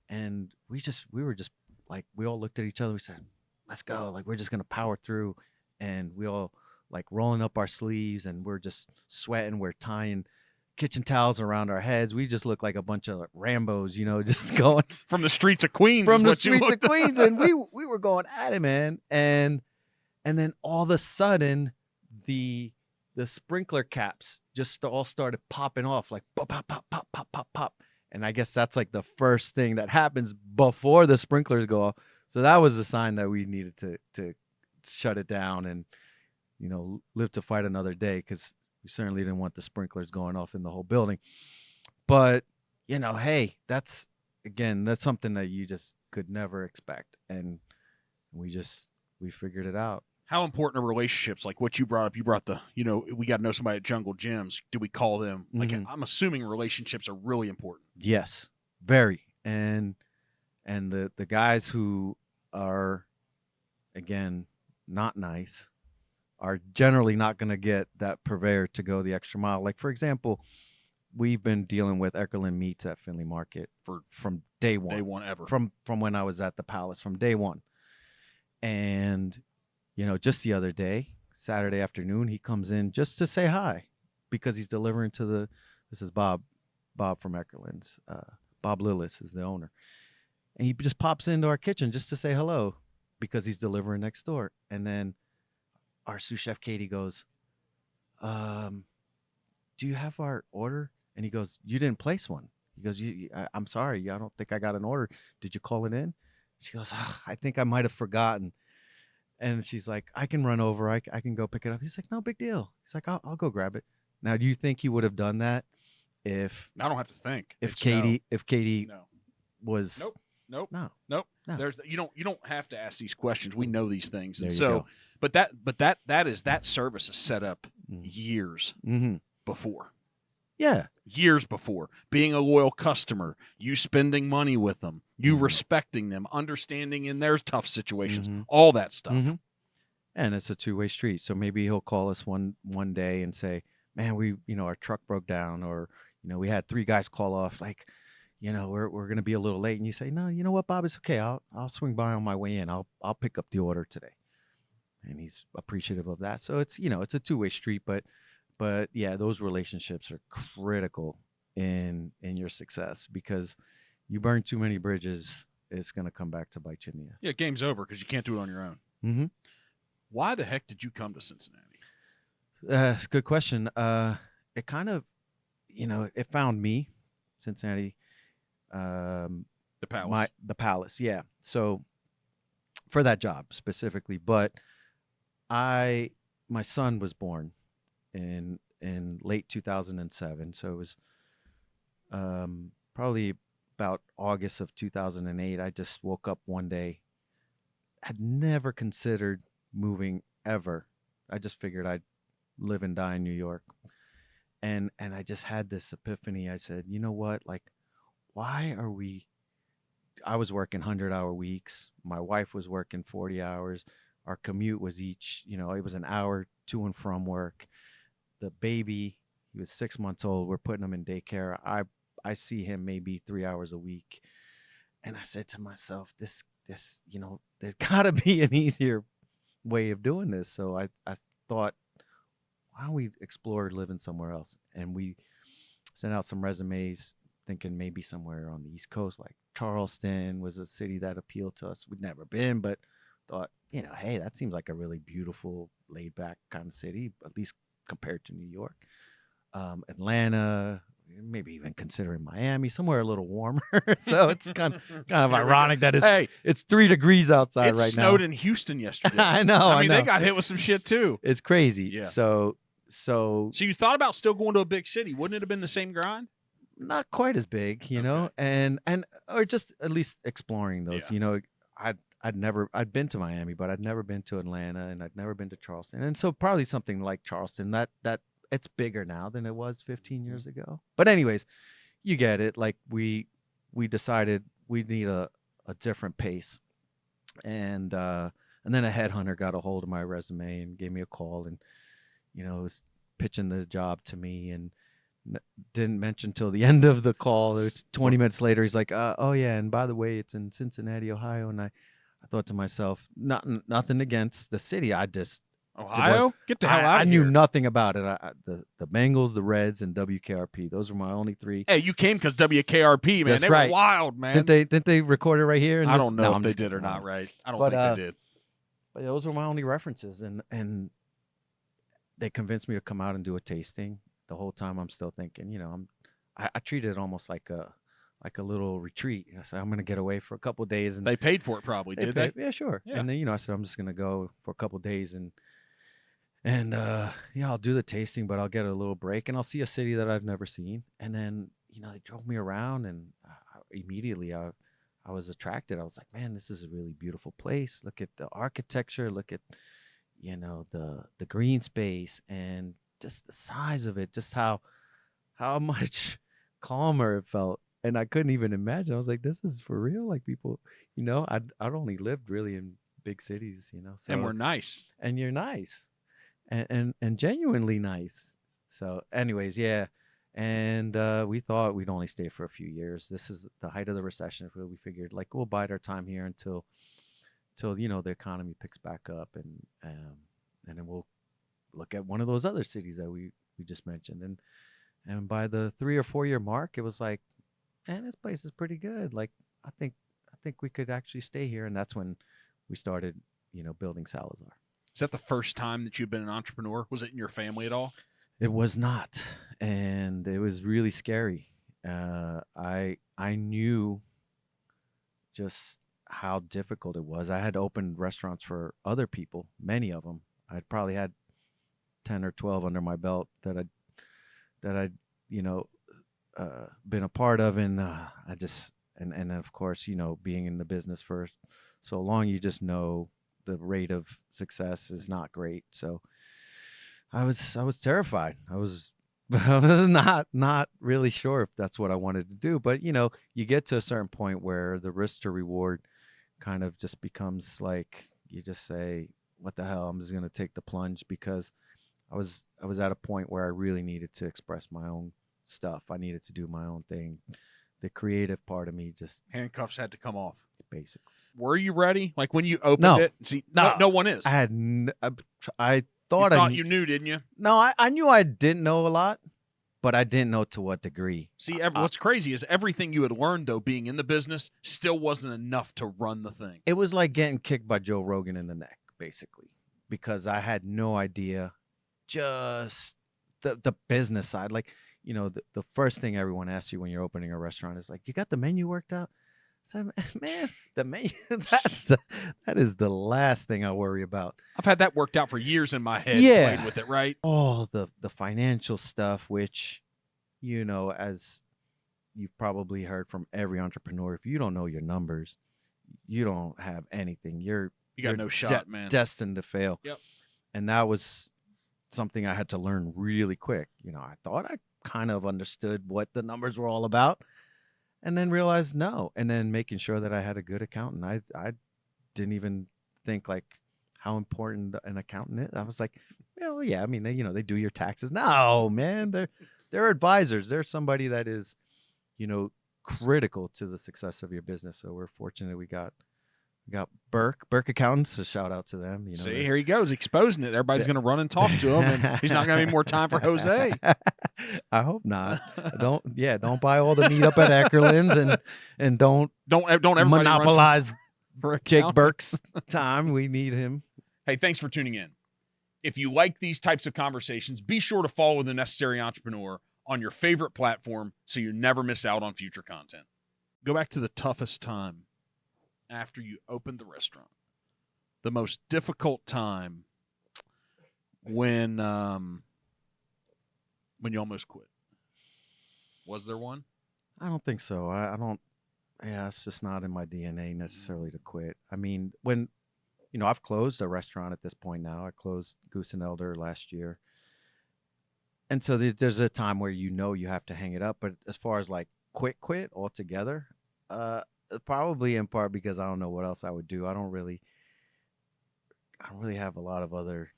S1: And we were just like, we all looked at each other. We said, let's go. Like, we're just going to power through. And we all like rolling up our sleeves, and we're just sweating. We're tying kitchen towels around our heads. We just look like a bunch of Rambos, just going
S2: from the streets of Queens.
S1: And we were going at it, man. And then all of a sudden the sprinkler caps just all started popping off, like pop, pop, pop, pop, pop, pop, pop. And I guess that's like the first thing that happens before the sprinklers go off. So that was a sign that we needed to shut it down and, live to fight another day, because we certainly didn't want the sprinklers going off in the whole building. But, hey, that's something that you just could never expect. And we figured it out.
S2: How important are relationships? Like what you brought up, we got to know somebody at Jungle Gyms. Do we call them? Like, I'm assuming relationships are really important.
S1: Yes, very. And the guys who are, again, not nice are generally not going to get that purveyor to go the extra mile. Like, for example, we've been dealing with Eckerlin Meats at Findlay Market from day one.
S2: Day one ever.
S1: From when I was at the Palace, from day one. And just the other day, Saturday afternoon, he comes in just to say hi, because he's delivering to this is Bob from Eckerlin's. Bob Lillis is the owner. And he just pops into our kitchen just to say hello, because he's delivering next door. And then our sous chef, Katie, goes, do you have our order? And he goes, you didn't place one. He goes, I'm sorry. I don't think I got an order. Did you call it in? She goes, I think I might have forgotten. And she's like, I can run over. I can go pick it up. He's like, no big deal. He's like, I'll go grab it. Now, do you think he would have done that if
S2: I don't have to think.
S1: If Katie
S2: no.
S1: was
S2: Nope.
S1: No. No.
S2: There's you don't have to ask these questions. We know these things, and
S1: There you
S2: so
S1: go.
S2: but that service is set up years before.
S1: Yeah.
S2: Years before, being a loyal customer, you spending money with them, you respecting them, understanding in their tough situations, all that stuff.
S1: And it's a two-way street. So maybe he'll call us one day and say, "Man, our truck broke down," or we had 3 guys call off, like, we're gonna be a little late, and you say, "No, you know what, Bob, it's okay. I'll swing by on my way in. I'll pick up the order today," and he's appreciative of that. So it's it's a two-way street, but yeah, those relationships are critical in your success, because you burn too many bridges, it's gonna come back to bite you in the ass.
S2: Yeah, game's over because you can't do it on your own. Why the heck did you come to Cincinnati?
S1: It's a good question. It kind of, it found me, Cincinnati.
S2: The Palace.
S1: The Palace, yeah. So for that job specifically, but my son was born in late 2007, so it was probably about August of 2008. I just woke up one day, had never considered moving ever. I just figured I'd live and die in New York, and I just had this epiphany. I said, you know what, like, why are we I was working 100-hour weeks. My wife was working 40 hours. Our commute was each, it was an hour to and from work. The baby, he was 6 months old. We're putting him in daycare. I see him maybe 3 hours a week. And I said to myself, this, there's got to be an easier way of doing this. So I thought, why don't we explore living somewhere else? And we sent out some resumes, thinking maybe somewhere on the East Coast, like Charleston was a city that appealed to us. We'd never been, but thought, hey, that seems like a really beautiful, laid back kind of city, at least compared to New York. Atlanta, maybe even considering Miami, somewhere a little warmer. So it's kind of ironic that it's 3 degrees outside right now. It
S2: snowed in Houston yesterday.
S1: I know.
S2: I mean, they got hit with some shit too.
S1: It's crazy.
S2: Yeah.
S1: So
S2: you thought about still going to a big city? Wouldn't it have been the same grind?
S1: Not quite as big, and or just at least exploring those.
S2: Yeah.
S1: I'd been to Miami, but I'd never been to Atlanta, and I'd never been to Charleston. And so probably something like Charleston, that it's bigger now than it was 15 years ago. But anyways, you get it. Like we decided we need a different pace. And then a headhunter got a hold of my resume and gave me a call, and was pitching the job to me, and didn't mention till the end of the call. It was 20 minutes later. He's like, "Oh yeah, and by the way, it's in Cincinnati, Ohio." And I thought to myself, nothing against the city. I just
S2: Ohio, get the hell out of
S1: I
S2: here.
S1: knew nothing about it. The Bengals, the Reds, and WKRP. Those were my only 3.
S2: Hey, you came because WKRP, man.
S1: That's
S2: they
S1: right.
S2: were wild, man.
S1: Didn't they record it right here?
S2: I don't know if they did or not. Right? I don't think they did.
S1: But those were my only references, and they convinced me to come out and do a tasting. The whole time I'm still thinking, I treated it almost like a little retreat. I said, I'm going to get away for a couple of days. And
S2: they paid for it probably, did they?
S1: Yeah, sure. Yeah. And then, I said, I'm just going to go for a couple of days and I'll do the tasting, but I'll get a little break and I'll see a city that I've never seen. And then, they drove me around, and immediately I was attracted. I was like, man, this is a really beautiful place. Look at the architecture. Look at, the green space, and just the size of it, just how much calmer it felt. And I couldn't even imagine. I was like, this is for real? Like, people, I'd only lived really in big cities, so,
S2: and we're nice.
S1: And you're nice and genuinely nice. So anyways, yeah. And we thought we'd only stay for a few years. This is the height of the recession. We figured, like, we'll bide our time here until the economy picks back up, and then we'll look at one of those other cities that we just mentioned. And by the 3 or 4 year mark, it was like, man, this place is pretty good. Like, I think we could actually stay here. And that's when we started, building Salazar.
S2: Is that the first time that you've been an entrepreneur? Was it in your family at all?
S1: It was not, and it was really scary. I knew just how difficult it was. I had opened restaurants for other people, many of them. I'd probably had 10 or 12 under my belt that I'd been a part of, and and then of course, being in the business for so long, you just know the rate of success is not great. So I was terrified. I was not really sure if that's what I wanted to do. But you get to a certain point where the risk to reward kind of just becomes like you just say, "What the hell? I'm just gonna take the plunge," because I was at a point where I really needed to express my own stuff. I needed to do my own thing. The creative part of me just
S2: handcuffs had to come off.
S1: Basically.
S2: Were you ready? Like when you opened it? See, no one is.
S1: I thought
S2: you knew, didn't you?
S1: No, I knew I didn't know a lot, but I didn't know to what degree.
S2: See, what's crazy is everything you had learned, though, being in the business, still wasn't enough to run the thing.
S1: It was like getting kicked by Joe Rogan in the neck, basically, because I had no idea just the business side. Like, the first thing everyone asks you when you're opening a restaurant is like, you got the menu worked out? So, man, the menu, that is the last thing I worry about.
S2: I've had that worked out for years in my head, playing with it, right?
S1: All the financial stuff, which, as you've probably heard from every entrepreneur, if you don't know your numbers, you don't have anything. You got
S2: no shot, man.
S1: Destined to fail.
S2: Yep.
S1: And that was something I had to learn really quick. I thought I kind of understood what the numbers were all about. And then realized no. And then making sure that I had a good accountant. I didn't even think like how important an accountant is. I was like, well, yeah, I mean, they do your taxes. No, man, they're advisors. They're somebody that is, critical to the success of your business. So we're fortunate we got Burke Accountants. So shout out to them.
S2: See, here he goes exposing it. Everybody's going to run and talk to him, and he's not going to have any more time for Jose.
S1: I hope not. Don't buy all the meat up at Eckerlin's and don't monopolize Jake Burke's time. We need him.
S2: Hey, thanks for tuning in. If you like these types of conversations, be sure to follow The Necessary Entrepreneur on your favorite platform so you never miss out on future content. Go back to the toughest time after you opened the restaurant. The most difficult time when you almost quit. Was there one?
S1: I don't think so. I don't. Yeah, it's just not in my DNA necessarily to quit. I mean, when, I've closed a restaurant at this point now. I closed Goose Elder last year. And so there's a time where you have to hang it up. But as far as like quit altogether, probably in part because I don't know what else I would do. I don't really have a lot of other,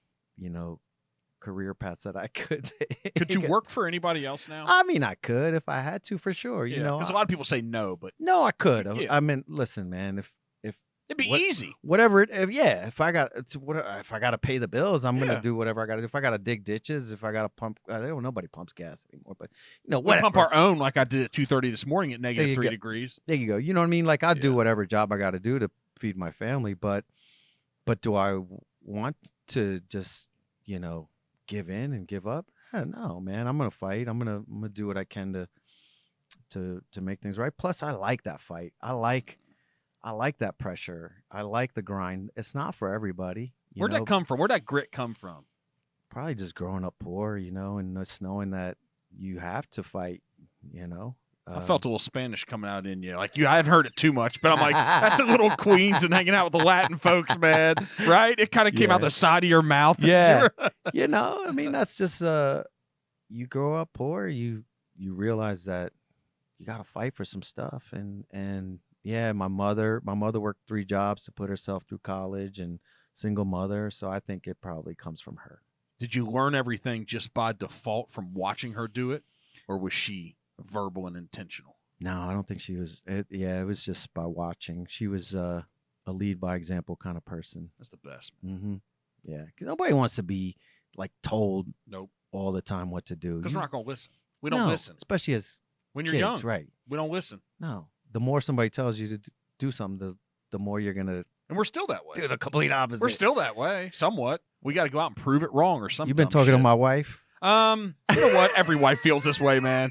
S1: career paths that I could take.
S2: Could you work for anybody else now?
S1: I mean, I could if I had to, for sure.
S2: Because a lot of people say no, but
S1: no, I could.
S2: Yeah.
S1: I mean, listen, man, if
S2: it'd be easy.
S1: Whatever. If I got to pay the bills, I'm gonna do whatever I got to do. If I got to dig ditches, if I got to pump, nobody pumps gas anymore. But
S2: we pump our own, like I did at 2:30 this morning at -3 degrees.
S1: There you go. You know what I mean? Like I do whatever job I got to do to feed my family. But do I want to just give in and give up? No, man. I'm gonna fight. I'm gonna do what I can to make things right. Plus, I like that fight. I like that pressure. I like the grind. It's not for everybody.
S2: Where'd that come from? Where'd that grit come from?
S1: Probably just growing up poor, and just knowing that you have to fight,
S2: I felt a little Spanish coming out in you. Like I hadn't heard it too much, but I'm like, that's a little Queens and hanging out with the Latin folks, man. Right? It kind of came out the side of your mouth.
S1: Yeah. I mean, that's just, you grow up poor, you realize that you got to fight for some stuff. And yeah, my mother worked 3 jobs to put herself through college, and single mother. So I think it probably comes from her.
S2: Did you learn everything just by default from watching her do it? Or was she verbal and intentional?
S1: No, I don't think she was. It was just by watching. She was a lead by example kind of person.
S2: That's the best.
S1: Mm-hmm. Yeah, because nobody wants to be like told
S2: nope
S1: all the time what to do.
S2: Because we're not going to listen. We don't listen.
S1: Especially as
S2: when you're
S1: kids,
S2: young.
S1: right?
S2: We don't listen.
S1: No. The more somebody tells you to do something, the more you're going to.
S2: And we're still that way.
S1: Do the complete opposite.
S2: We're still that way, somewhat. We got to go out and prove it wrong or something.
S1: You've been talking to my wife?
S2: You know what? Every wife feels this way, man.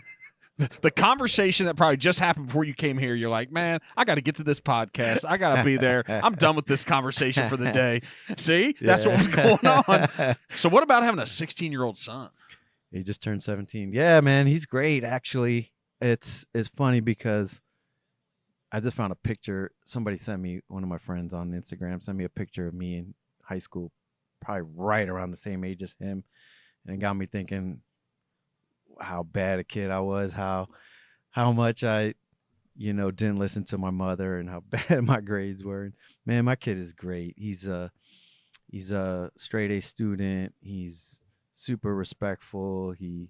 S2: The conversation that probably just happened before you came here, you're like, man, I got to get to this podcast. I got to be there. I'm done with this conversation for the day. See? That's what was going on. So what about having a 16-year-old son?
S1: He just turned 17. Yeah, man, he's great, actually. It's funny because I just found a picture. Somebody sent me, one of my friends on Instagram sent me a picture of me in high school, probably right around the same age as him, and it got me thinking how bad a kid I was, how much I, didn't listen to my mother, and how bad my grades were. Man, my kid is great. He's a straight A student. He's super respectful. He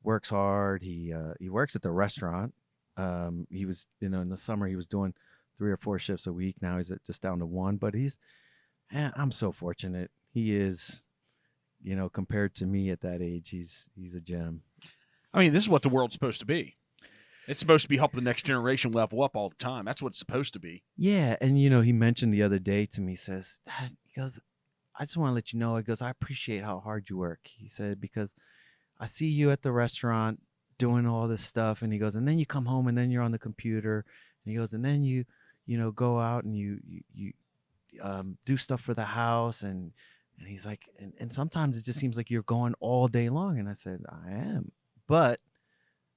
S1: works hard. He works at the restaurant. He was, in the summer he was doing 3 or 4 shifts a week. Now he's just down to 1, but man, I'm so fortunate. He is, compared to me at that age, he's a gem.
S2: I mean, this is what the world's supposed to be. It's supposed to be helping the next generation level up all the time. That's what it's supposed to be.
S1: Yeah, and he mentioned the other day to me, says, Dad, he goes, I just want to let you know, he goes, I appreciate how hard you work. He said, because I see you at the restaurant doing all this stuff, and he goes, and then you come home and then you're on the computer, and he goes, and then you go out and you do stuff for the house, and he's like, and sometimes it just seems like you're going all day long. And I said, I am, but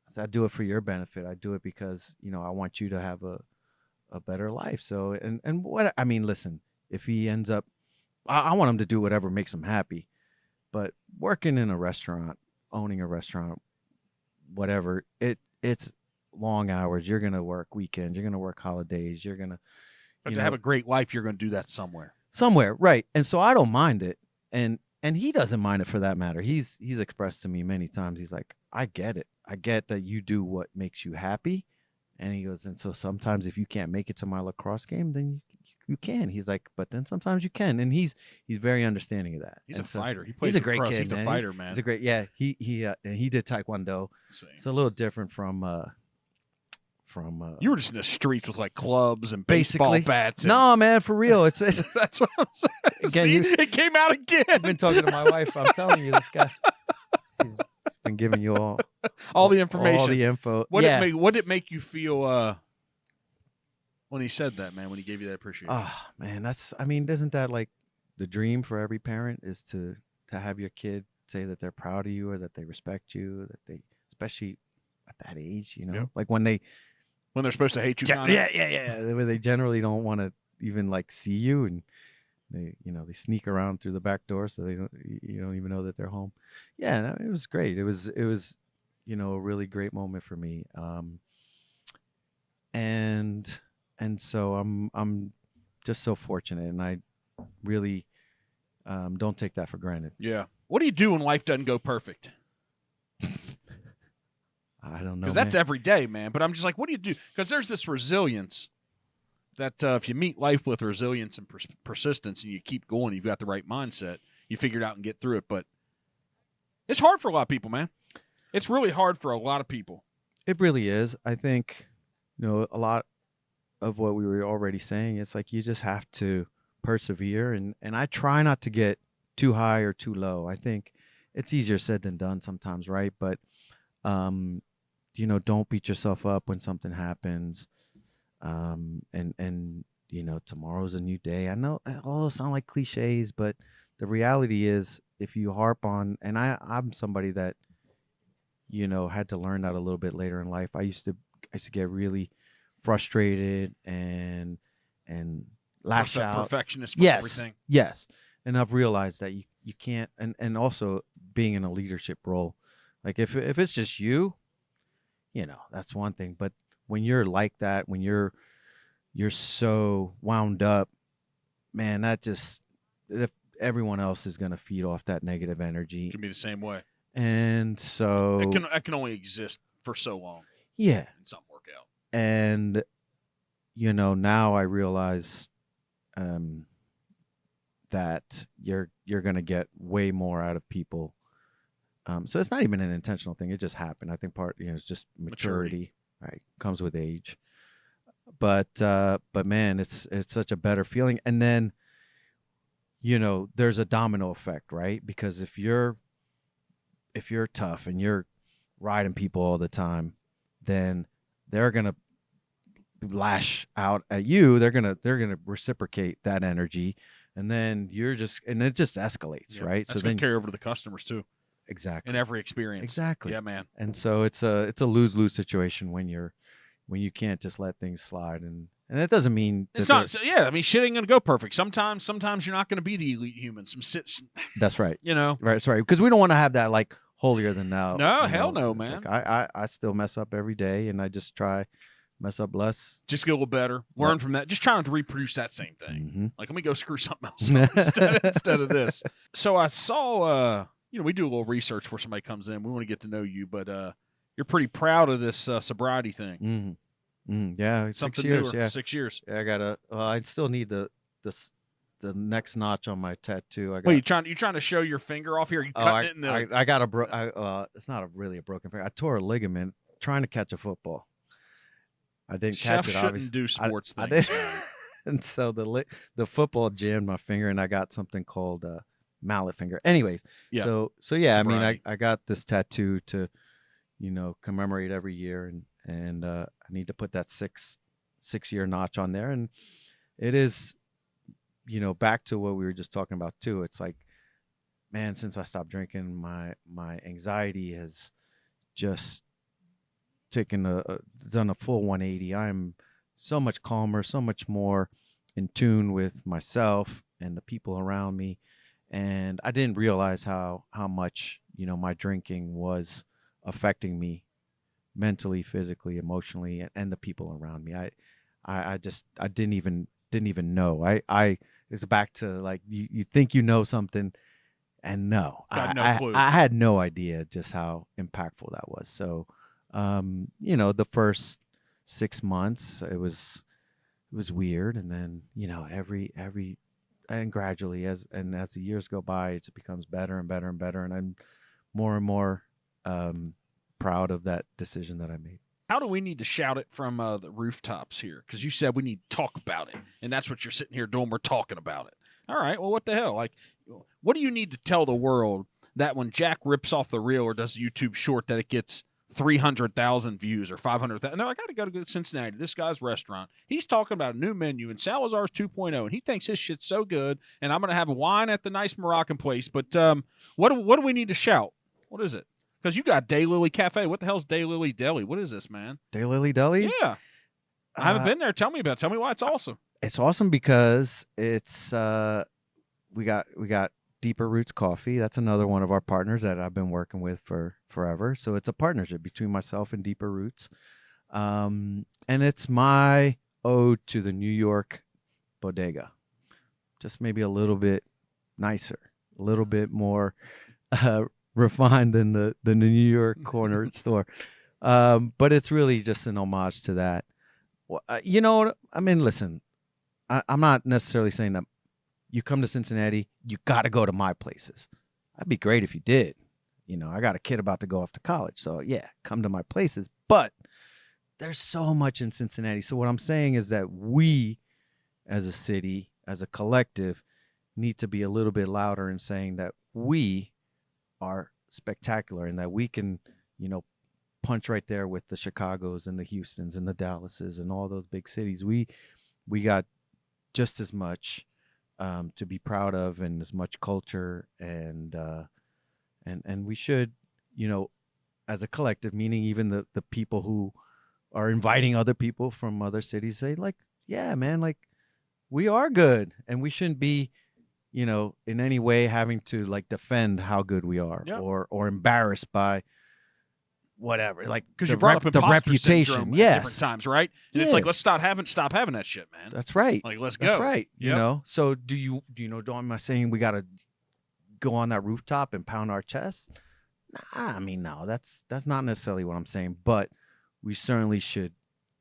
S1: I said, I do it for your benefit. I do it because I want you to have a better life. So and what I mean, listen, if he ends up, I want him to do whatever makes him happy, but working in a restaurant, owning a restaurant, whatever, it's long hours. You're gonna work weekends. You're gonna work holidays. You're gonna,
S2: but to have a great life, you're gonna do that somewhere,
S1: right? And so I don't mind it, and he doesn't mind it for that matter. He's expressed to me many times. He's like, I get it. I get that you do what makes you happy, and he goes, and so sometimes if you can't make it to my lacrosse game, then you can. He's like, but then sometimes you can, and he's very understanding of that.
S2: He's a fighter. He plays.
S1: He's a great
S2: lacrosse.
S1: kid.
S2: He's
S1: man.
S2: a fighter, man.
S1: He's a great. Yeah, he did taekwondo.
S2: Same.
S1: It's a little different from.
S2: You were just in the streets with like clubs and baseball bats.
S1: No, man, for real. It's
S2: that's what I'm saying.
S1: Again,
S2: See, it came out again.
S1: I've been talking to my wife. I'm telling you, this guy. She's been giving you
S2: all the information,
S1: all the info.
S2: What did it make you feel when he said that, man? When he gave you that appreciation?
S1: Oh man, isn't that like the dream for every parent, is to have your kid say that they're proud of you, or that they respect you, that they, especially at that age,
S2: Yep.
S1: like when
S2: they're supposed to hate you.
S1: Yeah. Where they generally don't want to even like see you, and they they sneak around through the back door, so you don't even know that they're home. Yeah, no, it was great. It was a really great moment for me. And so I'm just so fortunate, and I really don't take that for granted.
S2: Yeah. What do you do when life doesn't go perfect?
S1: I don't know,
S2: because that's every day, man. But I'm just like, what do you do? Because there's this resilience that if you meet life with resilience and persistence, and you keep going, you've got the right mindset, you figure it out and get through it. But it's hard for a lot of people, man. It's really hard for a lot of people.
S1: It really is. I think, a lot of what we were already saying, it's like you just have to persevere. And I try not to get too high or too low. I think it's easier said than done sometimes, right? But, don't beat yourself up when something happens. And tomorrow's a new day. I know all those sound like cliches, but the reality is, if you harp on, and I'm somebody that, had to learn that a little bit later in life. I used to get really frustrated and lash out.
S2: Perfectionist for everything.
S1: Yes. And I've realized that you can't, and also being in a leadership role, like if it's just you, that's one thing. But when you're like that, when you're so wound up, man, that just, if everyone else is going to feed off that negative energy.
S2: It can be the same way.
S1: And so
S2: it can only exist for so long.
S1: Yeah.
S2: And something work out.
S1: And, now I realize that you're going to get way more out of people. So it's not even an intentional thing. It just happened. I think it's just maturity, right? Comes with age. But man, it's such a better feeling. And then, there's a domino effect, right? Because if you're tough and you're riding people all the time, then they're going to lash out at you. They're going to reciprocate that energy. And then it just escalates, right?
S2: That's going to carry over to the customers too.
S1: Exactly.
S2: In every experience.
S1: Exactly.
S2: Yeah, man.
S1: And so it's a lose-lose situation when you're when you can't just let things slide. And it doesn't mean
S2: it's not. Yeah, I mean, shit ain't gonna go perfect. Sometimes you're not gonna be the elite human.
S1: That's right.
S2: You know,
S1: right. Sorry, because we don't want to have that like holier than thou.
S2: No, hell no, man.
S1: Like, I still mess up every day, and I just try mess up less.
S2: Just get a little better. Learn from that. Just trying to reproduce that same thing.
S1: Mm-hmm.
S2: Like, let me go screw something else up instead of this. So I saw, we do a little research before somebody comes in. We want to get to know you, but you're pretty proud of this sobriety thing.
S1: Mm-hmm. Yeah,
S2: something
S1: 6 years.
S2: newer.
S1: Yeah,
S2: 6 years.
S1: Yeah, I gotta. I still need the next notch on my tattoo.
S2: Wait, you trying to show your finger off here? Are you cutting it in the?
S1: I got it's not really a broken finger. I tore a ligament trying to catch a football. I didn't catch it.
S2: Shouldn't do sports
S1: I
S2: things.
S1: did. And so the football jammed my finger, and I got something called mallet finger. Anyways, yeah. So yeah, sobriety. I mean, I got this tattoo to, commemorate every year, and I need to put that 6-year notch on there, and it is, back to what we were just talking about too. It's like, man, since I stopped drinking, my anxiety has just done a full 180. I'm so much calmer, so much more in tune with myself and the people around me. And I didn't realize how much, my drinking was affecting me mentally, physically, emotionally, and the people around me. I didn't even know. It's back to like, you think you know something, and no,
S2: no clue.
S1: I had no idea just how impactful that was. So, the first 6 months, it was weird. And then, and gradually as the years go by, it becomes better and better and better. And I'm more and more, proud of that decision that I made.
S2: How do we need to shout it from the rooftops here? Because you said we need to talk about it, and that's what you're sitting here doing. We're talking about it. All right. Well, what the hell? Like, what do you need to tell the world that when Jack rips off the reel or does a YouTube short that it gets 300,000 views or 500,000? No, I got to go to Cincinnati. This guy's restaurant. He's talking about a new menu and Salazar's 2.0, and he thinks his shit's so good. And I'm going to have wine at the nice Moroccan place. But what do we need to shout? What is it? Because you got Daylily Cafe. What the hell's Daylily Deli? What is this, man?
S1: Daylily Deli?
S2: Yeah. I haven't been there. Tell me about it. Tell me why it's awesome.
S1: It's awesome because it's we got Deeper Roots Coffee. That's another one of our partners that I've been working with for forever. So it's a partnership between myself and Deeper Roots. And it's my ode to the New York bodega. Just maybe a little bit nicer, a little bit more refined than the New York corner store. But it's really just an homage to that. I mean, listen, I'm not necessarily saying that you come to Cincinnati, you got to go to my places. That'd be great if you did. I got a kid about to go off to college. So yeah, come to my places. But there's so much in Cincinnati. So what I'm saying is that we as a city, as a collective, need to be a little bit louder in saying that we are spectacular and that we can, punch right there with the Chicagos and the Houstons and the Dallases and all those big cities. We got just as much to be proud of and as much culture and we should, as a collective, meaning even the people who are inviting other people from other cities, say like, yeah, man, like we are good and we shouldn't be, in any way having to like defend how good we are. Yep. or embarrassed by whatever, like
S2: because you brought up
S1: the reputation,
S2: yes, at different times, right? And it's like, let's stop having that shit, man.
S1: That's right.
S2: Like, let's go.
S1: That's right. Yep. So do you am I saying we got to go on that rooftop and pound our chest? Nah, I mean, no, that's not necessarily what I'm saying, but we certainly should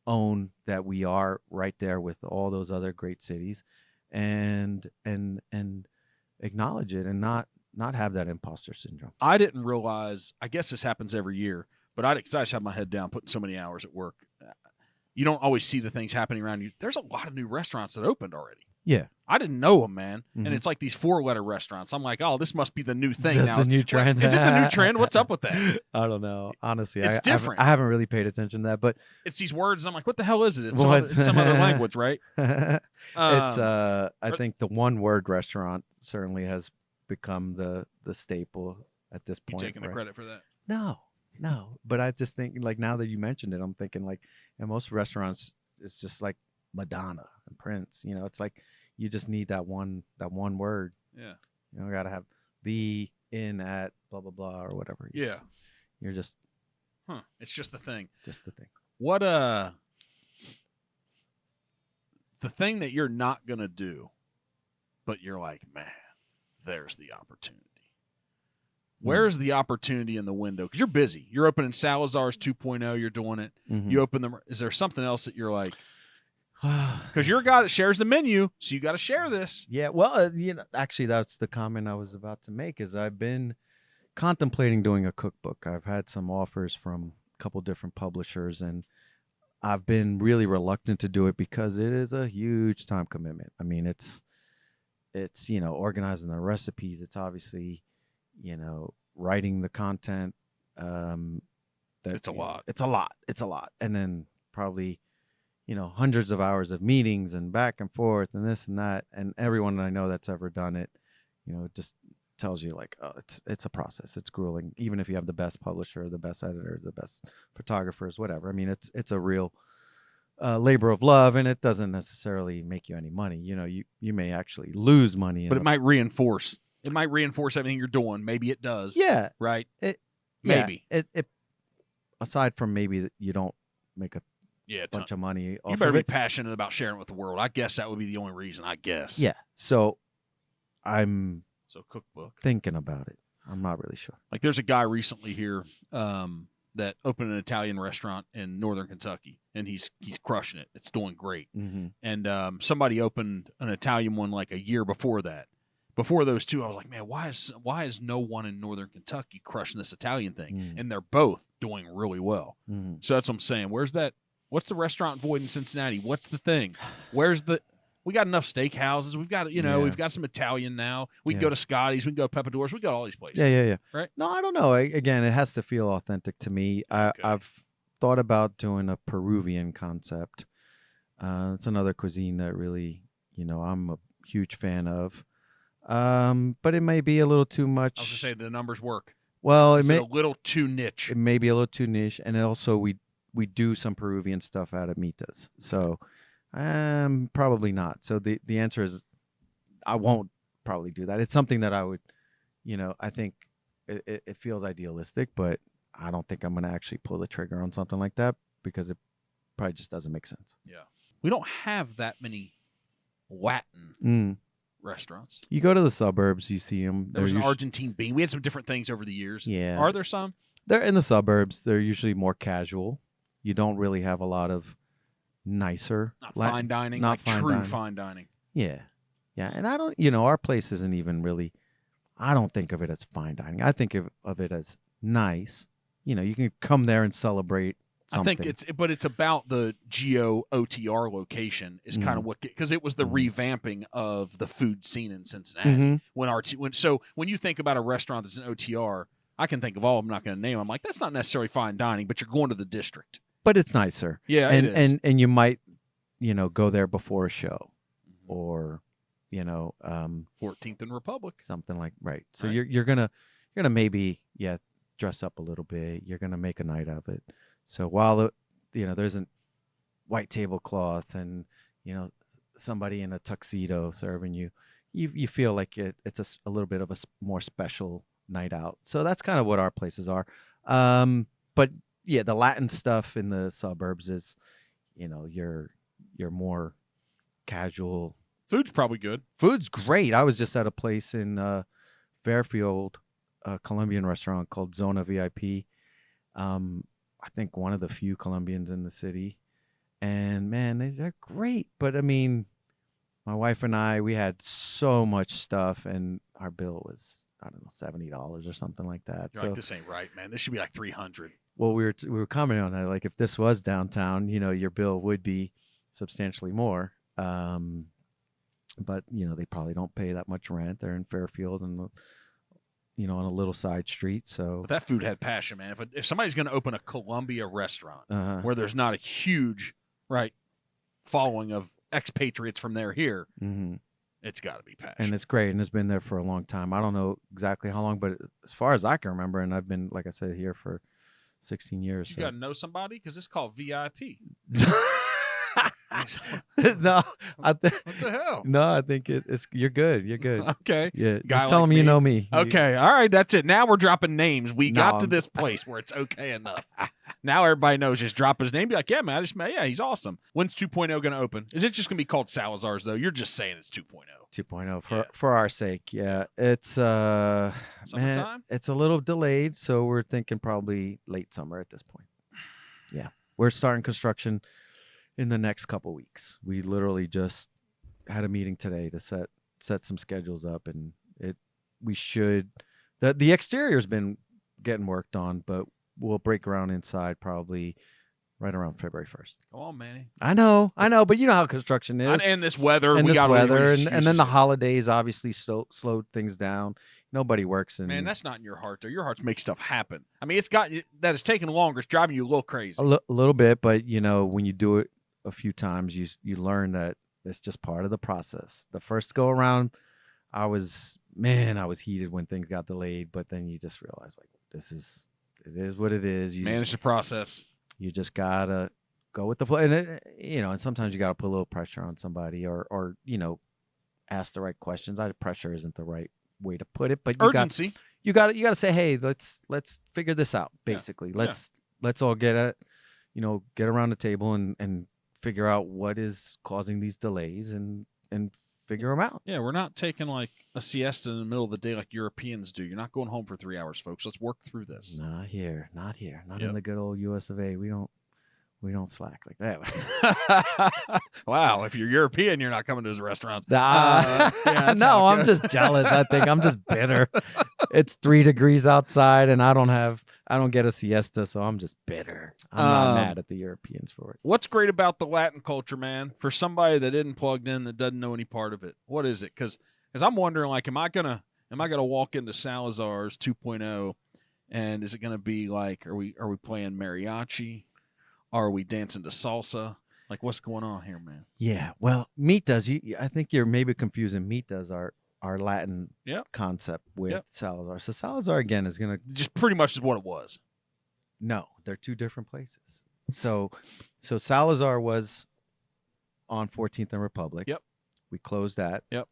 S1: own that we are right there with all those other great cities and acknowledge it and not have that imposter syndrome.
S2: I didn't realize, I guess this happens every year, but I just have my head down putting so many hours at work. You don't always see the things happening around you. There's a lot of new restaurants that opened already.
S1: Yeah.
S2: I didn't know them, man.
S1: Mm-hmm.
S2: And it's like these 4-letter restaurants. I'm like, oh, this must be the new thing
S1: That's
S2: now.
S1: the new trend.
S2: Is it the new trend? What's up with that?
S1: I don't know. Honestly,
S2: it's different.
S1: I haven't really paid attention to that, but
S2: it's these words. I'm like, what the hell is it? It's some other language, right?
S1: It's I think the one-word restaurant certainly has become the staple at this point.
S2: You taking the credit for that?
S1: No. No, but I just think like now that you mentioned it, I'm thinking like in most restaurants, it's just like Madonna and Prince. You know, it's like you just need that one word.
S2: Yeah.
S1: You know, gotta have the in at blah blah blah or whatever. You're just
S2: It's just the thing.
S1: Just the thing.
S2: What the thing that you're not gonna do, but you're like, man, there's the opportunity. Where's the opportunity in the window? Because you're busy. You're opening Salazar's 2.0. You're doing it.
S1: Mm-hmm.
S2: You open them. Is there something else that you're like? Because you're a guy that shares the menu, so you got to share this.
S1: Yeah. Well, actually, that's the comment I was about to make. Is I've been contemplating doing a cookbook. I've had some offers from a couple different publishers, and I've been really reluctant to do it because it is a huge time commitment. I mean, it's organizing the recipes. It's obviously writing the content.
S2: It's a lot.
S1: It's a lot. And then probably, hundreds of hours of meetings and back and forth and this and that. And everyone I know that's ever done it, just tells you like, oh, it's a process. It's grueling. Even if you have the best publisher, the best editor, the best photographers, whatever. I mean, it's a real labor of love, and it doesn't necessarily make you any money. You may actually lose money.
S2: But it might reinforce. It might reinforce everything you're doing. Maybe it does.
S1: Yeah.
S2: Right?
S1: Maybe. It aside from maybe that you don't make a bunch of money off
S2: you better
S1: of
S2: be
S1: it.
S2: passionate about sharing with the world. I guess that would be the only reason, I guess.
S1: Yeah. So I'm
S2: cookbook.
S1: Thinking about it. I'm not really sure.
S2: Like there's a guy recently here that opened an Italian restaurant in northern Kentucky, and he's crushing it. It's doing great.
S1: Mm-hmm.
S2: And somebody opened an Italian one like a year before that. Before those two, I was like, man, why is no one in northern Kentucky crushing this Italian thing?
S1: Mm-hmm.
S2: And they're both doing really well.
S1: Mm-hmm.
S2: So that's what I'm saying. What's the restaurant void in Cincinnati? What's the thing? We got enough steakhouses. We've got, we've got some Italian now. We can go to Scotty's. We can go to Peppadores. We got all these places.
S1: Yeah.
S2: Right?
S1: No, I don't know. Again, it has to feel authentic to me. I've thought about doing a Peruvian concept. It's another cuisine that really, I'm a huge fan of. But it may be a little too much.
S2: I was going to say the numbers work.
S1: Well,
S2: it may a little too niche.
S1: It may be a little too niche, and also we do some Peruvian stuff out of Mitas. So, probably not. So the answer is, I won't probably do that. It's something that I would, I think it feels idealistic, but I don't think I'm going to actually pull the trigger on something like that because it probably just doesn't make sense.
S2: Yeah, we don't have that many Latin restaurants.
S1: You go to the suburbs, you see them.
S2: There was an Argentine bean. We had some different things over the years.
S1: Yeah.
S2: Are there some?
S1: They're in the suburbs. They're usually more casual. You don't really have a lot of nicer.
S2: Not fine dining.
S1: Not
S2: like
S1: fine
S2: true
S1: dining.
S2: Fine dining.
S1: Yeah. Yeah. And I don't, our place isn't even really, I don't think of it as fine dining. I think of it as nice. You can come there and celebrate something.
S2: I think it's about the GOTR location is kind of what, because it was the revamping of the food scene in Cincinnati. When you think about a restaurant that's an OTR, I can think of all. I'm not going to name. I'm like, that's not necessarily fine dining, but you're going to the district.
S1: But it's nicer.
S2: Yeah,
S1: and
S2: it is.
S1: and you might, go there before a show, or
S2: 14th and Republic,
S1: something like right. So
S2: right.
S1: you're gonna maybe dress up a little bit. You're gonna make a night of it. So while there isn't white tablecloths and somebody in a tuxedo serving you, you feel like it's a little bit of a more special night out. So that's kind of what our places are. But yeah, the Latin stuff in the suburbs is, you're more casual.
S2: Food's probably good.
S1: Food's great. I was just at a place in Fairfield, a Colombian restaurant called Zona VIP. I think one of the few Colombians in the city. And man, they're great. But I mean, my wife and I, we had so much stuff and our bill was, I don't know, $70 or something like that.
S2: You're like, this ain't right, man. This should be like $300.
S1: Well, we were commenting on that. Like if this was downtown, your bill would be substantially more. But they probably don't pay that much rent. They're in Fairfield and on a little side street. So
S2: but that food had passion, man. If somebody's going to open a Colombia restaurant where there's not a huge following of expatriates from here, it's got to be passion.
S1: And it's great, and it's been there for a long time. I don't know exactly how long, but as far as I can remember, and I've been, like I said, here for 16 years.
S2: You
S1: So.
S2: got to know somebody because it's called VIP.
S1: No,
S2: What the hell?
S1: No, I think it's you're good. You're good.
S2: Okay.
S1: Yeah,
S2: Guy
S1: just tell
S2: like
S1: them you
S2: me.
S1: know me.
S2: Okay. All right. That's it. Now we're dropping names. We
S1: No,
S2: got to this place where it's okay enough. Now everybody knows. Just drop his name. Be like, yeah, man. I just met. Yeah, he's awesome. When's 2.0 going to open? Is it just going to be called Salazar's though? You're just saying it's 2.0.
S1: 2.0 for our sake. Yeah, it's man,
S2: Summertime?
S1: it's a little delayed, so we're thinking probably late summer at this point. Yeah, we're starting construction in the next couple weeks. We literally just had a meeting today to set some schedules up, and we should the exterior's been getting worked on, but we'll break ground inside probably right around February 1st.
S2: Come on, Manny.
S1: I know, but you know how construction is.
S2: And this weather,
S1: and
S2: we
S1: this
S2: got
S1: weather, and then the holidays obviously slowed things down. Nobody works.
S2: Man, that's not in your heart, though. Your heart's make stuff happen. I mean, it's got that it's taking longer. It's driving you a little crazy.
S1: A little bit, but you know, when you do it a few times, you learn that it's just part of the process. The first go around, I was heated when things got delayed, but then you just realize like it is what it is. You
S2: manage the process.
S1: You just gotta go with the flow, and and sometimes you gotta put a little pressure on somebody, or ask the right questions. Pressure isn't the right way to put it, but
S2: urgency.
S1: You got to say, hey, let's figure this out. Basically, let's all get around the table and figure out what is causing these delays and figure them out.
S2: Yeah, we're not taking like a siesta in the middle of the day like Europeans do. You're not going home for 3 hours, folks. Let's work through this.
S1: Not here. Not in the good old US of A. We don't slack like that.
S2: Wow, if you're European, you're not coming to his restaurants.
S1: No, I'm just jealous. I think I'm just bitter. It's 3 degrees outside, and I don't get a siesta, so I'm just bitter. I'm not mad at the Europeans for it.
S2: What's great about the Latin culture, man? For somebody that isn't plugged in, that doesn't know any part of it, what is it? Because I'm wondering, like, am I gonna walk into Salazar's 2.0, and is it gonna be like, are we playing mariachi? Are we dancing to salsa? Like, what's going on here, man?
S1: Yeah, well, Mita's. I think you're maybe confusing Mita's our Latin concept with Salazar. So Salazar again is gonna
S2: just pretty much is what it was.
S1: No, they're 2 different places. So Salazar was on 14th and Republic.
S2: Yep.
S1: We closed that.
S2: Yep.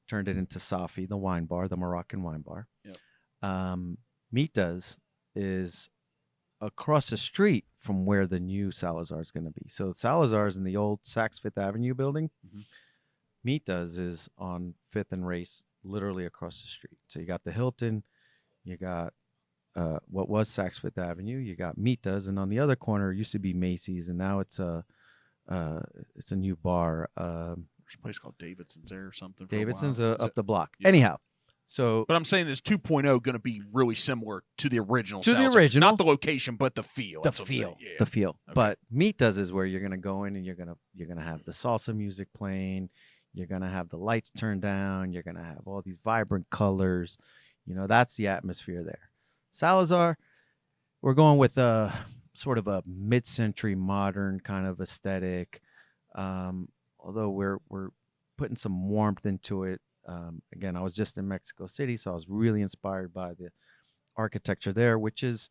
S1: Turned it into Safi, the wine bar, the Moroccan wine bar.
S2: Yep.
S1: Mita's is across the street from where the new Salazar is going to be. So Salazar's in the old Saks Fifth Avenue building. Mm-hmm. Mita's is on 5th and Race, literally across the street. So you got the Hilton, you got what was Saks Fifth Avenue, you got Mita's, and on the other corner it used to be Macy's, and now it's a new bar.
S2: There's a place called Davidson's there or something.
S1: Davidson's up the block. Yeah. Anyhow. So,
S2: but I'm saying is 2.0 going to be really similar to the original. Not the location, but the feel.
S1: The feel. Okay. But Mita's is where you're going to go in and you're going to have the salsa music playing. You're going to have the lights turned down. You're going to have all these vibrant colors. That's the atmosphere there. Salazar, we're going with a sort of a mid-century modern kind of aesthetic. Although we're putting some warmth into it. Again, I was just in Mexico City, so I was really inspired by the architecture there, which is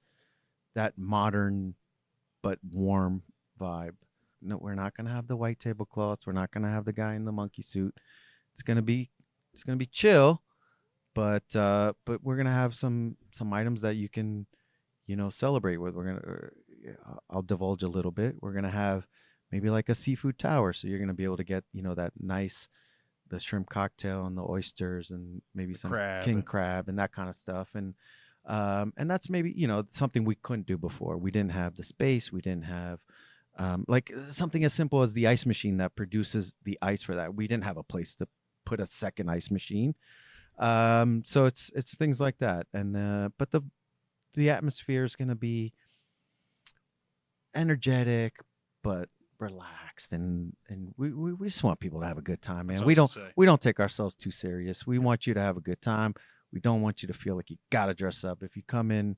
S1: that modern but warm vibe. No, we're not going to have the white tablecloths. We're not going to have the guy in the monkey suit. It's going to be chill, but we're going to have some items that you can, celebrate with. I'll divulge a little bit. We're going to have maybe like a seafood tower, so you're going to be able to get, that nice the shrimp cocktail and the oysters and maybe some king crab and that kind of stuff. And that's maybe, something we couldn't do before. We didn't have the space. We didn't have like something as simple as the ice machine that produces the ice for that. We didn't have a place to put a second ice machine. So it's things like that. And but the atmosphere is going to be energetic, but relaxed, and we just want people to have a good time, man. We don't take ourselves too serious. We want you to have a good time. We don't want you to feel like you gotta dress up. If you come in,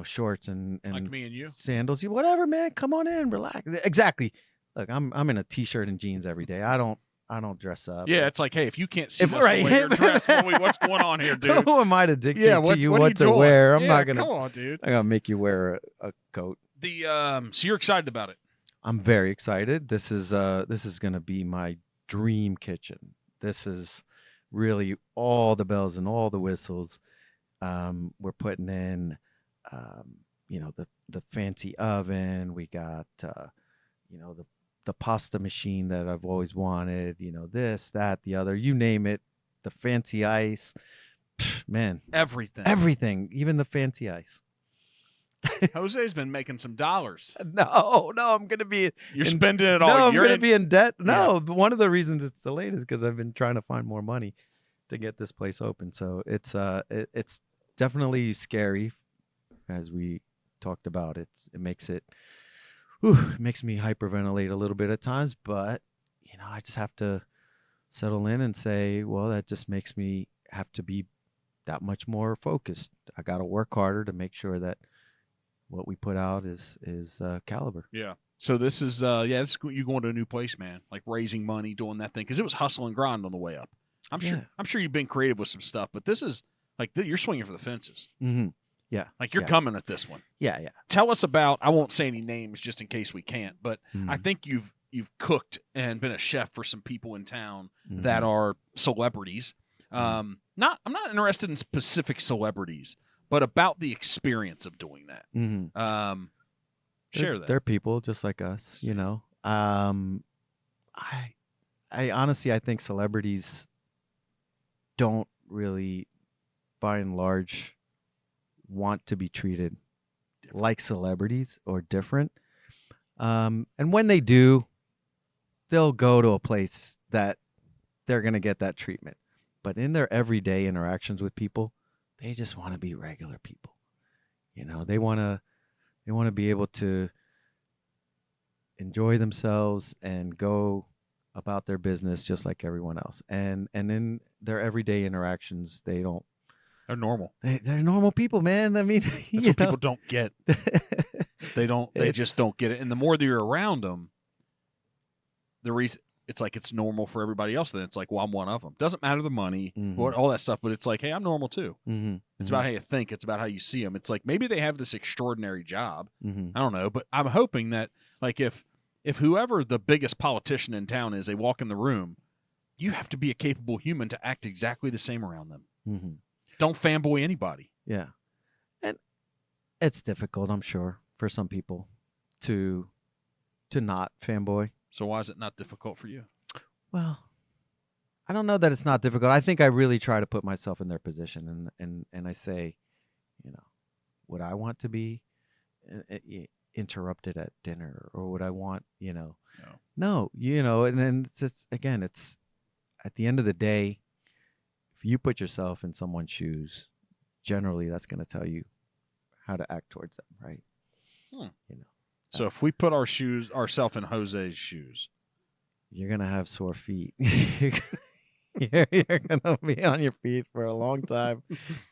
S1: shorts and
S2: like me and you,
S1: sandals, whatever, man, come on in, relax. Exactly. Look, I'm in a t-shirt and jeans every day. I don't I don't dress up.
S2: Yeah, it's like, hey, if you can't see
S1: If-
S2: us
S1: right.
S2: the way you're dressed, what's going on here, dude?
S1: Who am I to dictate
S2: Yeah,
S1: to you
S2: what are
S1: what to
S2: doing?
S1: wear? I'm
S2: Yeah,
S1: not gonna.
S2: Come on, dude.
S1: I'm gonna make you wear a coat.
S2: So you're excited about it?
S1: I'm very excited. This is gonna be my dream kitchen. This is really all the bells and all the whistles. We're putting in, the fancy oven. We got, the pasta machine that I've always wanted. This, that, the other. You name it. The fancy ice. Man, everything, even the fancy ice.
S2: Jose's been making some dollars.
S1: No, I'm gonna be.
S2: You're spending it all.
S1: No, I'm
S2: You're
S1: gonna be in debt. No,
S2: Yeah.
S1: but one of the reasons it's delayed is because I've been trying to find more money to get this place open. So it's definitely scary, as we talked about. It makes me hyperventilate a little bit at times, but I just have to settle in and say, well, that just makes me have to be that much more focused. I got to work harder to make sure that what we put out is caliber.
S2: Yeah. So this is this is you going to a new place, man. Like raising money, doing that thing, because it was hustle and grind on the way up. I'm sure you've been creative with some stuff, but this is like you're swinging for the fences.
S1: Mm-hmm. Yeah.
S2: Like you're coming at this one.
S1: Yeah.
S2: Tell us about. I won't say any names just in case we can't, but
S1: Mm-hmm.
S2: I think you've cooked and been a chef for some people in town
S1: Mm-hmm.
S2: that are celebrities. I'm not interested in specific celebrities, but about the experience of doing that.
S1: Mm-hmm.
S2: Share that.
S1: They're people just like us, I honestly, I think celebrities don't really, by and large, want to be treated like celebrities or different. And when they do, they'll go to a place that they're going to get that treatment. But in their everyday interactions with people, they just want to be regular people. They want to be able to enjoy themselves and go about their business just like everyone else. And in their everyday interactions, they're
S2: normal.
S1: They're normal people, man. I mean,
S2: that's what people don't get. They just don't get it. And the more that you're around them, the reason it's like it's normal for everybody else. Then it's like, well, I'm one of them. Doesn't matter the money, all that stuff, but it's like, hey, I'm normal too.
S1: Mm-hmm.
S2: It's about how you think. It's about how you see them. It's like maybe they have this extraordinary job.
S1: Mm-hmm.
S2: I don't know, but I'm hoping that like if whoever the biggest politician in town is, they walk in the room, you have to be a capable human to act exactly the same around them.
S1: Mm-hmm.
S2: Don't fanboy anybody.
S1: Yeah, and it's difficult, I'm sure, for some people to not fanboy.
S2: So why is it not difficult for you?
S1: Well, I don't know that it's not difficult. I think I really try to put myself in their position, and I say, would I want to be interrupted at dinner, or would I want, no, and then it's at the end of the day, if you put yourself in someone's shoes, generally that's going to tell you how to act towards them, right?
S2: So if we put ourselves in Jose's shoes,
S1: you're going to have sore feet. You're going to be on your feet for a long time.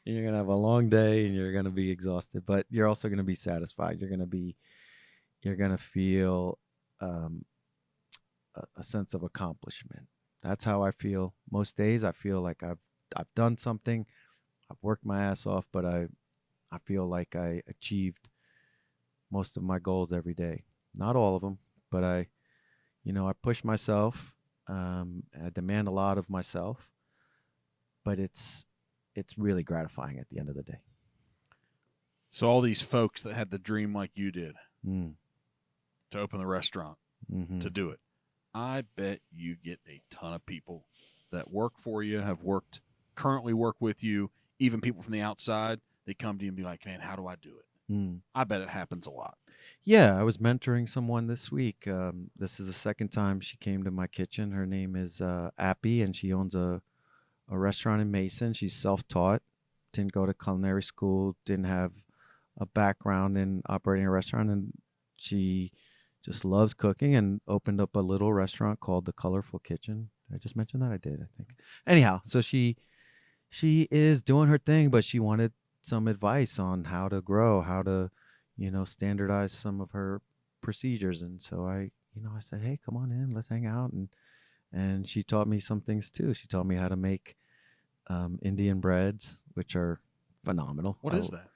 S1: You're going to have a long day, and you're going to be exhausted, but you're also going to be satisfied. You're going to feel a sense of accomplishment. That's how I feel most days. I feel like I've done something. I've worked my ass off, but I feel like I achieved most of my goals every day. Not all of them, but I push myself. I demand a lot of myself, but it's really gratifying at the end of the day.
S2: So all these folks that had the dream like you did to open the restaurant, to do it, I bet you get a ton of people that work for you, currently work with you, even people from the outside. They come to you and be like, man, how do I do it? I bet it happens a lot.
S1: Yeah, I was mentoring someone this week. This is the second time she came to my kitchen. Her name is Appy, and she owns a restaurant in Mason. She's self-taught, didn't go to culinary school, didn't have a background in operating a restaurant, and she just loves cooking and opened up a little restaurant called The Colorful Kitchen. Did I just mention that? I did, I think. Anyhow, so she is doing her thing, but she wanted some advice on how to grow, how to, standardize some of her procedures. And so I said, hey, come on in, let's hang out. and she taught me some things too. She taught me how to make Indian breads, which are phenomenal.
S2: What is that?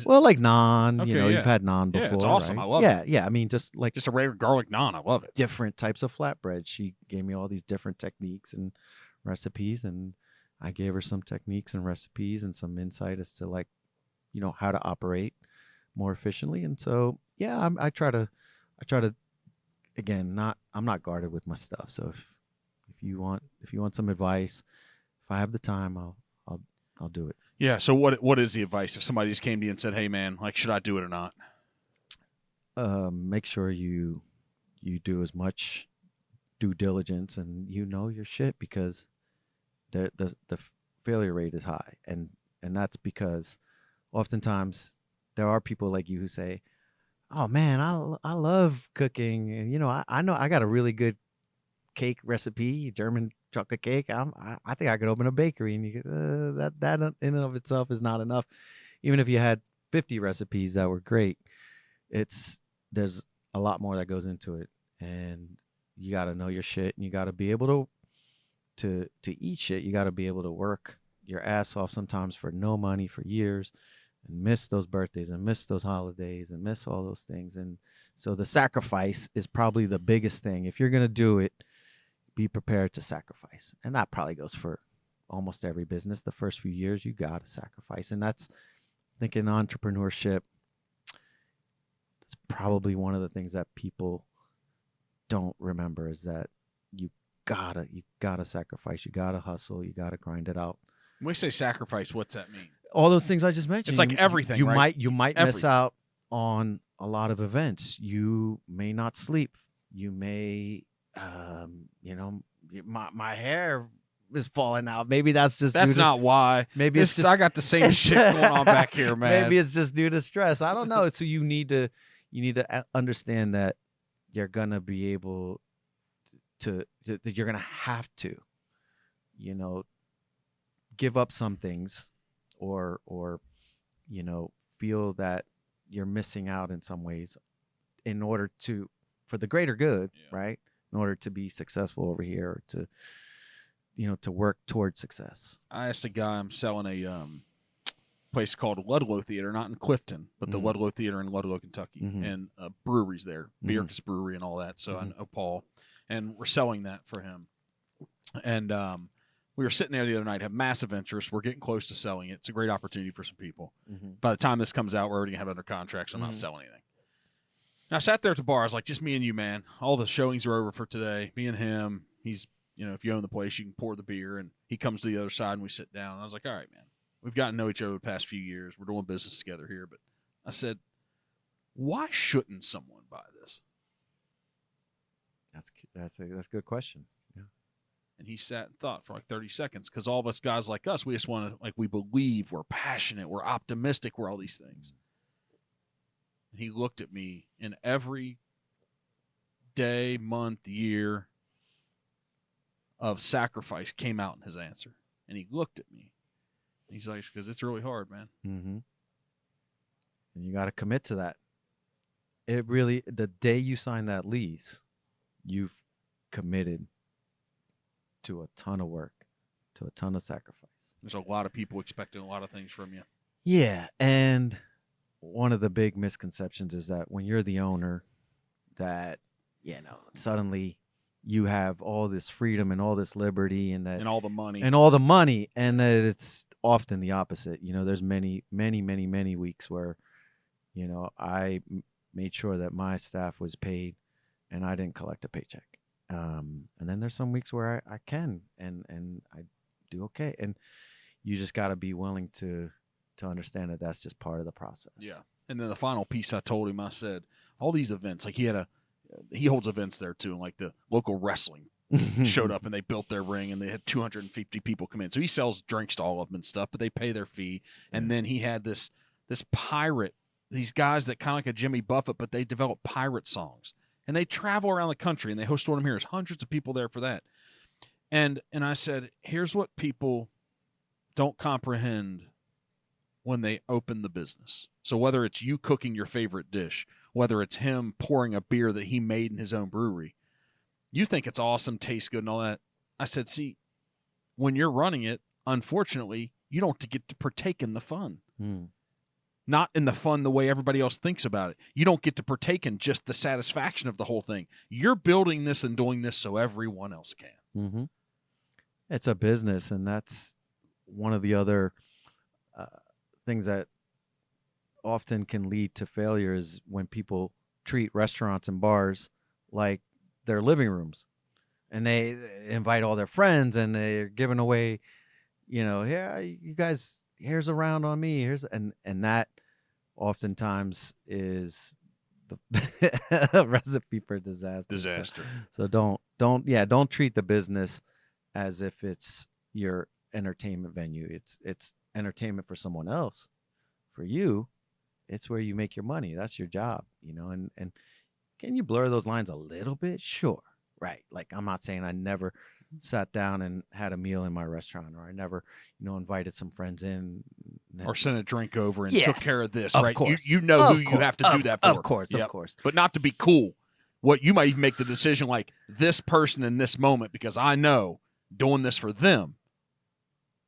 S1: Well, like naan.
S2: Okay,
S1: You know,
S2: yeah.
S1: you've had naan before.
S2: Yeah, it's awesome.
S1: Right?
S2: I love
S1: it.
S2: it.
S1: Yeah. I mean, just
S2: a regular garlic naan. I love it.
S1: Different types of flatbread. She gave me all these different techniques and recipes, and I gave her some techniques and recipes and some insight as to, like, you know, how to operate more efficiently. And so, yeah, I try to, again, I'm not guarded with my stuff. So if you want some advice, if I have the time, I'll do it.
S2: Yeah. So what is the advice if somebody just came to you and said, "Hey, man, like, should I do it or not?"
S1: Make sure you do as much due diligence and you know your shit, because the failure rate is high, and that's because oftentimes there are people like you who say, "Oh man, I love cooking, and you know I know I got a really good cake recipe, German chocolate cake. I think I could open a bakery." And you that in and of itself is not enough. Even if you had 50 recipes that were great, there's a lot more that goes into it, and you got to know your shit, and you got to be able to eat shit. You got to be able to work your ass off sometimes for no money for years, and miss those birthdays and miss those holidays and miss all those things. And so the sacrifice is probably the biggest thing. If you're going to do it, be prepared to sacrifice. And that probably goes for almost every business. The first few years, you got to sacrifice. And that's, I think, in entrepreneurship, it's probably one of the things that people don't remember, is that you gotta sacrifice. You gotta hustle. You gotta grind it out.
S2: When we say sacrifice, what's that mean?
S1: All those things I just mentioned.
S2: It's like everything.
S1: You
S2: right?
S1: you might miss out on a lot of events. You may not sleep. You may, you know, my hair is falling out. Maybe that's
S2: not why.
S1: Maybe it's just,
S2: I got the same shit going on back here, man.
S1: Maybe it's just due to stress. I don't know. So you need to understand that you're gonna be able that you're gonna have to, you know, give up some things, or you know, feel that you're missing out in some ways in order to, for the greater good, right? In order to be successful over here, or to, you know, to work towards success.
S2: I asked a guy, I'm selling a place called Ludlow Theater, not in Clifton, but the Ludlow Theater in Ludlow, Kentucky, and breweries there, Beard-Nominee Brewery and all that. So I know Paul, and we're selling that for him. And we were sitting there the other night, have massive interest. We're getting close to selling it. It's a great opportunity for some people. By the time this comes out, we're already going to have it under contract, so I'm not selling anything. And I sat there at the bar. I was like, just me and you, man. All the showings are over for today. Me and him. He's, you know, if you own the place, you can pour the beer. And he comes to the other side, and we sit down. And I was like, all right, man. We've gotten to know each other the past few years. We're doing business together here. But I said, why shouldn't someone buy this?
S1: That's a good question. Yeah.
S2: And he sat and thought for like 30 seconds, because all of us guys like us, we just want to, like, we believe, we're passionate, we're optimistic, we're all these things. And he looked at me, and every day, month, year of sacrifice came out in his answer. And he looked at me. He's like, because it's really hard, man.
S1: And you got to commit to that. It really, the day you sign that lease, you've committed to a ton of work, to a ton of sacrifice.
S2: There's a lot of people expecting a lot of things from you.
S1: Yeah. And one of the big misconceptions is that when you're the owner, that, you know, suddenly you have all this freedom and all this liberty, and that,
S2: and all the money,
S1: and that it's often the opposite. You know, there's many weeks where, you know, I made sure that my staff was paid and I didn't collect a paycheck. And then there's some weeks where I can, and I do okay. And you just got to be willing to understand that that's just part of the process.
S2: Yeah. And then the final piece I told him, I said, all these events, like he holds events there too, and like the local wrestling showed up and they built their ring and they had 250 people come in. So he sells drinks to all of them and stuff, but they pay their fee. And then he had this pirate, these guys that kind of like a Jimmy Buffett, but they develop pirate songs. And they travel around the country and they host one of them here. There's hundreds of people there for that. And I said, here's what people don't comprehend when they open the business. So whether it's you cooking your favorite dish, whether it's him pouring a beer that he made in his own brewery, You think it's awesome, tastes good and all that. I said, see, when you're running it, unfortunately, you don't get to partake in the fun. Not in the fun the way everybody else thinks about it. You don't get to partake in just the satisfaction of the whole thing. You're building this and doing this so everyone else can.
S1: It's a business, and that's one of the other things that often can lead to failure is when people treat restaurants and bars like their living rooms, and they invite all their friends, and they're giving away, yeah, you guys, here's a round on me, and that oftentimes is the recipe for disaster. So don't treat the business as if it's your entertainment venue. It's entertainment for someone else. For you, it's where you make your money. That's your job, and can you blur those lines a little bit? Sure. Right. Like, I'm not saying I never sat down and had a meal in my restaurant, or I never, invited some friends in,
S2: or sent a drink over and
S1: Yes,
S2: took care of this,
S1: of
S2: right?
S1: course.
S2: You know
S1: Of
S2: who
S1: course.
S2: you have to do that for.
S1: Of course, of course.
S2: But not to be cool. What you might even make the decision like, this person in this moment, because I know doing this for them,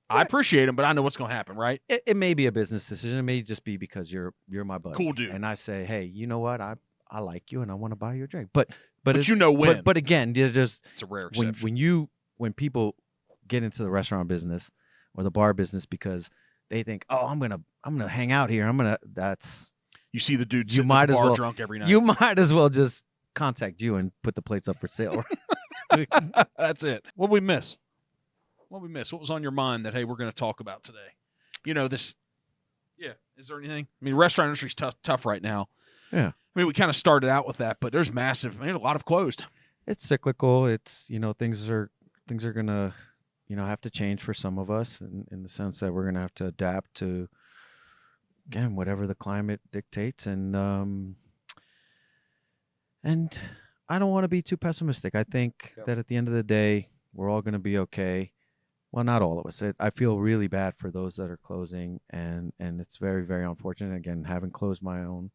S2: I appreciate them, but I know what's going to happen, right?
S1: It may be a business decision. It may just be because you're my buddy.
S2: Cool dude.
S1: And I say, hey, you know what? I like you, and I want to buy you a drink.
S2: But
S1: it's,
S2: you know when.
S1: But again, it's
S2: a rare exception.
S1: When people get into the restaurant business or the bar business because they think, oh, I'm gonna hang out here. That's
S2: you see the dude sitting at the bar drunk every night.
S1: You might as well just contact you and put the plates up for sale.
S2: That's it. What did we miss? What was on your mind that, hey, we're going to talk about today? This. Yeah. Is there anything? I mean, restaurant industry's tough right now.
S1: Yeah.
S2: I mean, we kind of started out with that, but there's a lot of closed.
S1: It's cyclical. It's, things are going to, have to change for some of us in the sense that we're going to have to adapt to, again, whatever the climate dictates. And I don't want to be too pessimistic. I think that at the end of the day, we're all going to be okay. Well, not all of us. I feel really bad for those that are closing, and it's very, very unfortunate. Again, having closed my own,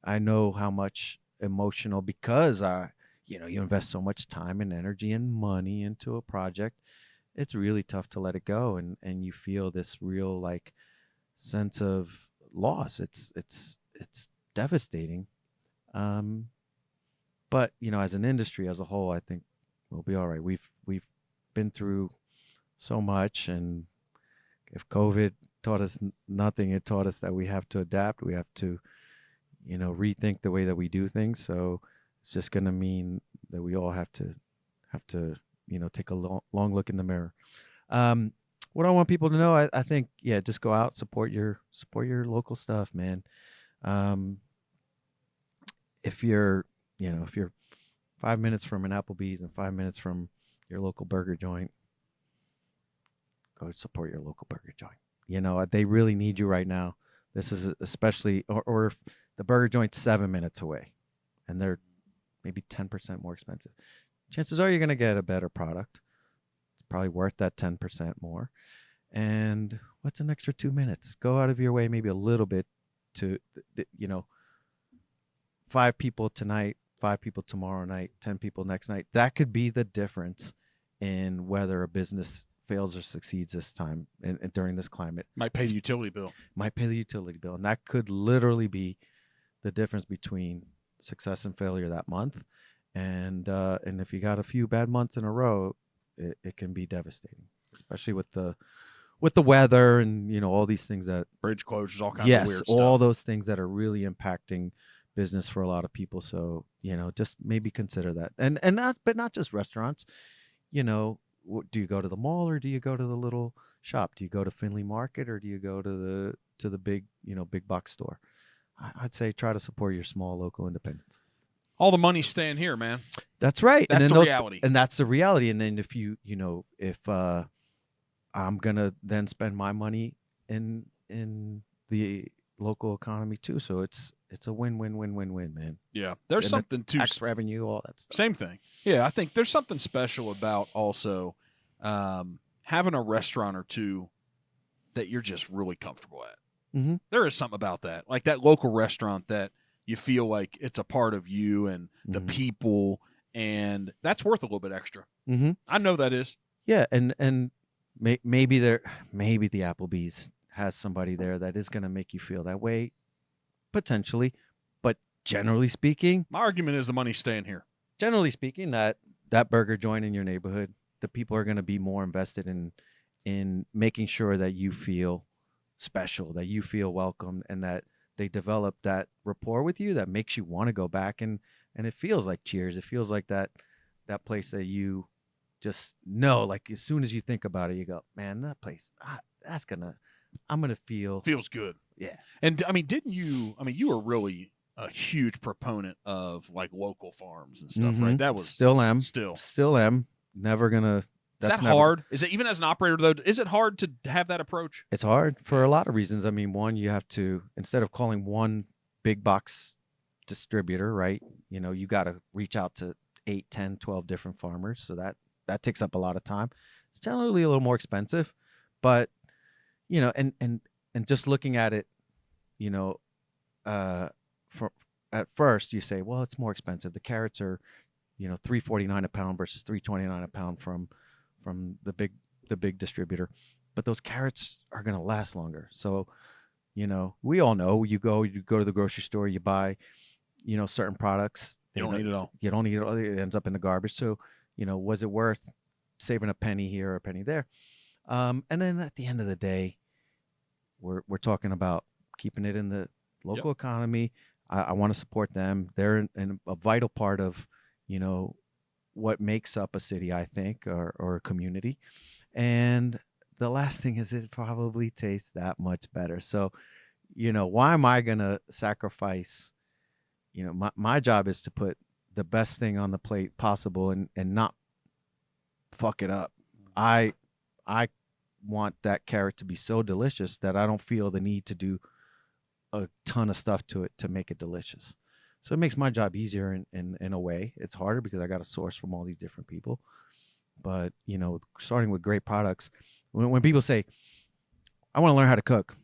S1: I know how much emotional, because you invest so much time and energy and money into a project. It's really tough to let it go, and you feel this real sense of loss. It's devastating. But as an industry as a whole, I think we'll be all right. We've been through so much, and if COVID taught us nothing, it taught us that we have to adapt. We have to, rethink the way that we do things. So it's just going to mean that we all have to, take a long look in the mirror. What I want people to know, I think, just go out, support your local stuff, man. If you're 5 minutes from an Applebee's and 5 minutes from your local burger joint, go support your local burger joint. They really need you right now. This is especially, or if the burger joint's 7 minutes away and they're maybe 10% more expensive, chances are you're going to get a better product. It's probably worth that 10% more. And what's an extra 2 minutes? Go out of your way maybe a little bit to, 5 people tonight, 5 people tomorrow night, 10 people next night. That could be the difference in whether a business fails or succeeds this time and during this climate.
S2: Might pay the utility bill.
S1: And that could literally be the difference between success and failure that month. And if you got a few bad months in a row, it can be devastating, especially with the weather and all these things that
S2: bridge closures, all kinds of weird stuff.
S1: All those things that are really impacting business for a lot of people. So just maybe consider that, and not just restaurants. Do you go to the mall or do you go to the little shop? Do you go to Findlay Market or do you go to the big big box store? I'd say try to support your small local independents.
S2: All the money's staying here, man.
S1: That's right.
S2: That's the reality.
S1: And that's the reality. And then if if I'm gonna then spend my money in the local economy too, so it's a win-win-win-win-win, man.
S2: Yeah, there's something to
S1: tax revenue, all that stuff.
S2: Same thing. Yeah, I think there's something special about also having a restaurant or two that you're just really comfortable at.
S1: Mm-hmm.
S2: There is something about that, like that local restaurant that you feel like it's a part of you and the people and that's worth a little bit extra.
S1: Mm-hmm.
S2: I know that is.
S1: Yeah, and maybe the Applebee's has somebody there that is going to make you feel that way, potentially. But generally speaking,
S2: my argument is the money's staying here.
S1: Generally speaking, that burger joint in your neighborhood, the people are going to be more invested in making sure that you feel special, that you feel welcome, and that they develop that rapport with you that makes you want to go back, and it feels like Cheers. It feels like that place that you just know, like as soon as you think about it, you go, man, that place, I'm gonna
S2: feels good.
S1: Yeah.
S2: And I mean, you were really a huge proponent of like local farms and stuff, right? That was
S1: still am. Never gonna.
S2: Is that hard? Is it, even as an operator though, is it hard to have that approach?
S1: It's hard for a lot of reasons. I mean, one, you have to, instead of calling one big box distributor, right? You know, you got to reach out to 8, 10, 12 different farmers. So that takes up a lot of time. It's generally a little more expensive, but you know, and just looking at it, you know, at first you say, well, it's more expensive. The carrots are, you know, $3.49 a pound versus $3.29 a pound from the big distributor, but those carrots are going to last longer. So, you know, we all know you go to the grocery store, you buy, you know, certain products.
S2: You don't need it all.
S1: You don't need it all. It ends up in the garbage. So, you know, was it worth saving a penny here or a penny there? And then at the end of the day, we're talking about keeping it in the local economy. I want to support them. They're a vital part of, you know, what makes up a city, I think, or a community. And the last thing is it probably tastes that much better. So, you know, why am I going to sacrifice, you know, my job is to put the best thing on the plate possible and not fuck it up. I want that carrot to be so delicious that I don't feel the need to do a ton of stuff to it to make it delicious. So it makes my job easier in a way. It's harder because I got to source from all these different people. But, you know, starting with great products, when people say, I want to learn how to cook,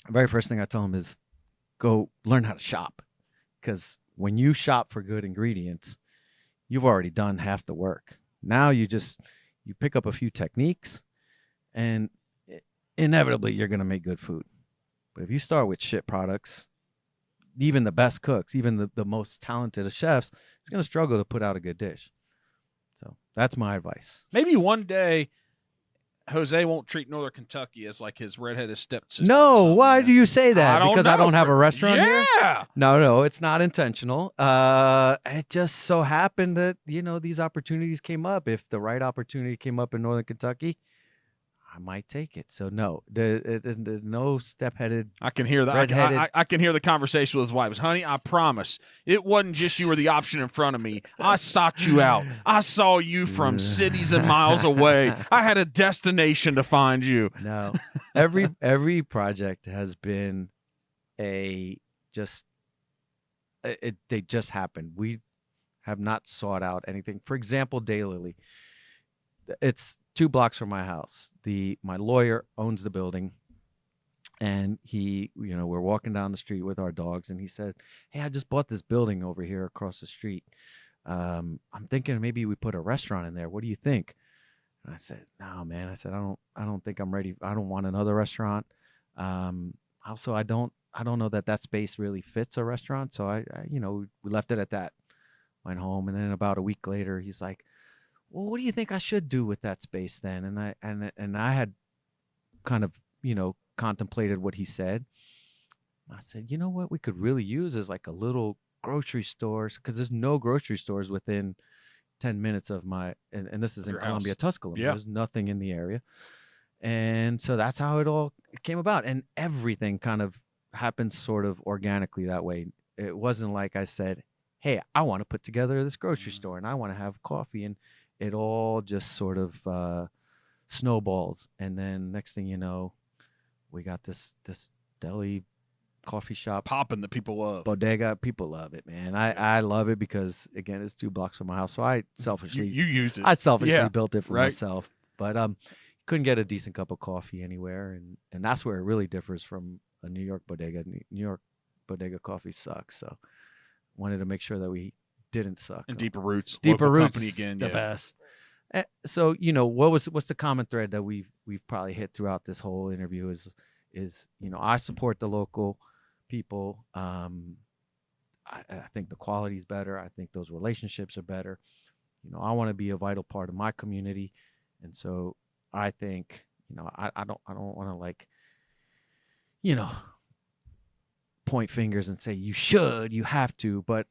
S1: the very first thing I tell them is go learn how to shop. Because when you shop for good ingredients, you've already done half the work. Now you pick up a few techniques and inevitably you're going to make good food. But if you start with shit products, even the best cooks, even the most talented of chefs, is going to struggle to put out a good dish. So that's my advice.
S2: Maybe one day Jose won't treat Northern Kentucky as like his redheaded stepsister.
S1: No, why do you say that? Because I don't have a restaurant here?
S2: Yeah.
S1: No, it's not intentional. It just so happened that, you know, these opportunities came up. If the right opportunity came up in Northern Kentucky, I might take it. So no, there's no step-headed.
S2: I can hear that. I can hear the conversation with his wife. Honey, I promise it wasn't just you were the option in front of me. I sought you out. I saw you from cities and miles away. I had a destination to find you.
S1: No, every project has been they just happened. We have not sought out anything. For example, Daylily. It's 2 blocks from my house. My lawyer owns the building, and we're walking down the street with our dogs, and he said, "Hey, I just bought this building over here across the street. I'm thinking maybe we put a restaurant in there. What do you think?" And I said, "No, man." I said, "I don't think I'm ready. I don't want another restaurant. Also, I don't know that space really fits a restaurant. So I we left it at that. Went home, and then about a week later, he's like, well, what do you think I should do with that space then? And I had kind of, contemplated what he said. I said, you know what we could really use is like a little grocery store, because there's no grocery stores within 10 minutes of and this is in Columbia, Tusculum. Yeah. There's nothing in the area. And so that's how it all came about. And everything kind of happened sort of organically that way. It wasn't like I said, hey, I want to put together this grocery store and I want to have coffee. And it all just sort of snowballs. And then next thing you know, we got this deli coffee shop
S2: popping that people love.
S1: Bodega. People love it, man. I love it because, again, it's 2 blocks from my house. So I selfishly
S2: you use it.
S1: I selfishly built it for myself. But couldn't get a decent cup of coffee anywhere. And that's where it really differs from a New York bodega. New York bodega coffee sucks. So wanted to make sure that we didn't suck.
S2: And Deeper Roots.
S1: Deeper
S2: local
S1: Roots
S2: company
S1: is
S2: again.
S1: the
S2: yeah.
S1: best. So what's the common thread that we've probably hit throughout this whole interview is I support the local people. I think the quality is better. I think those relationships are better. I want to be a vital part of my community, and so I think I don't want to point fingers and say you have to, but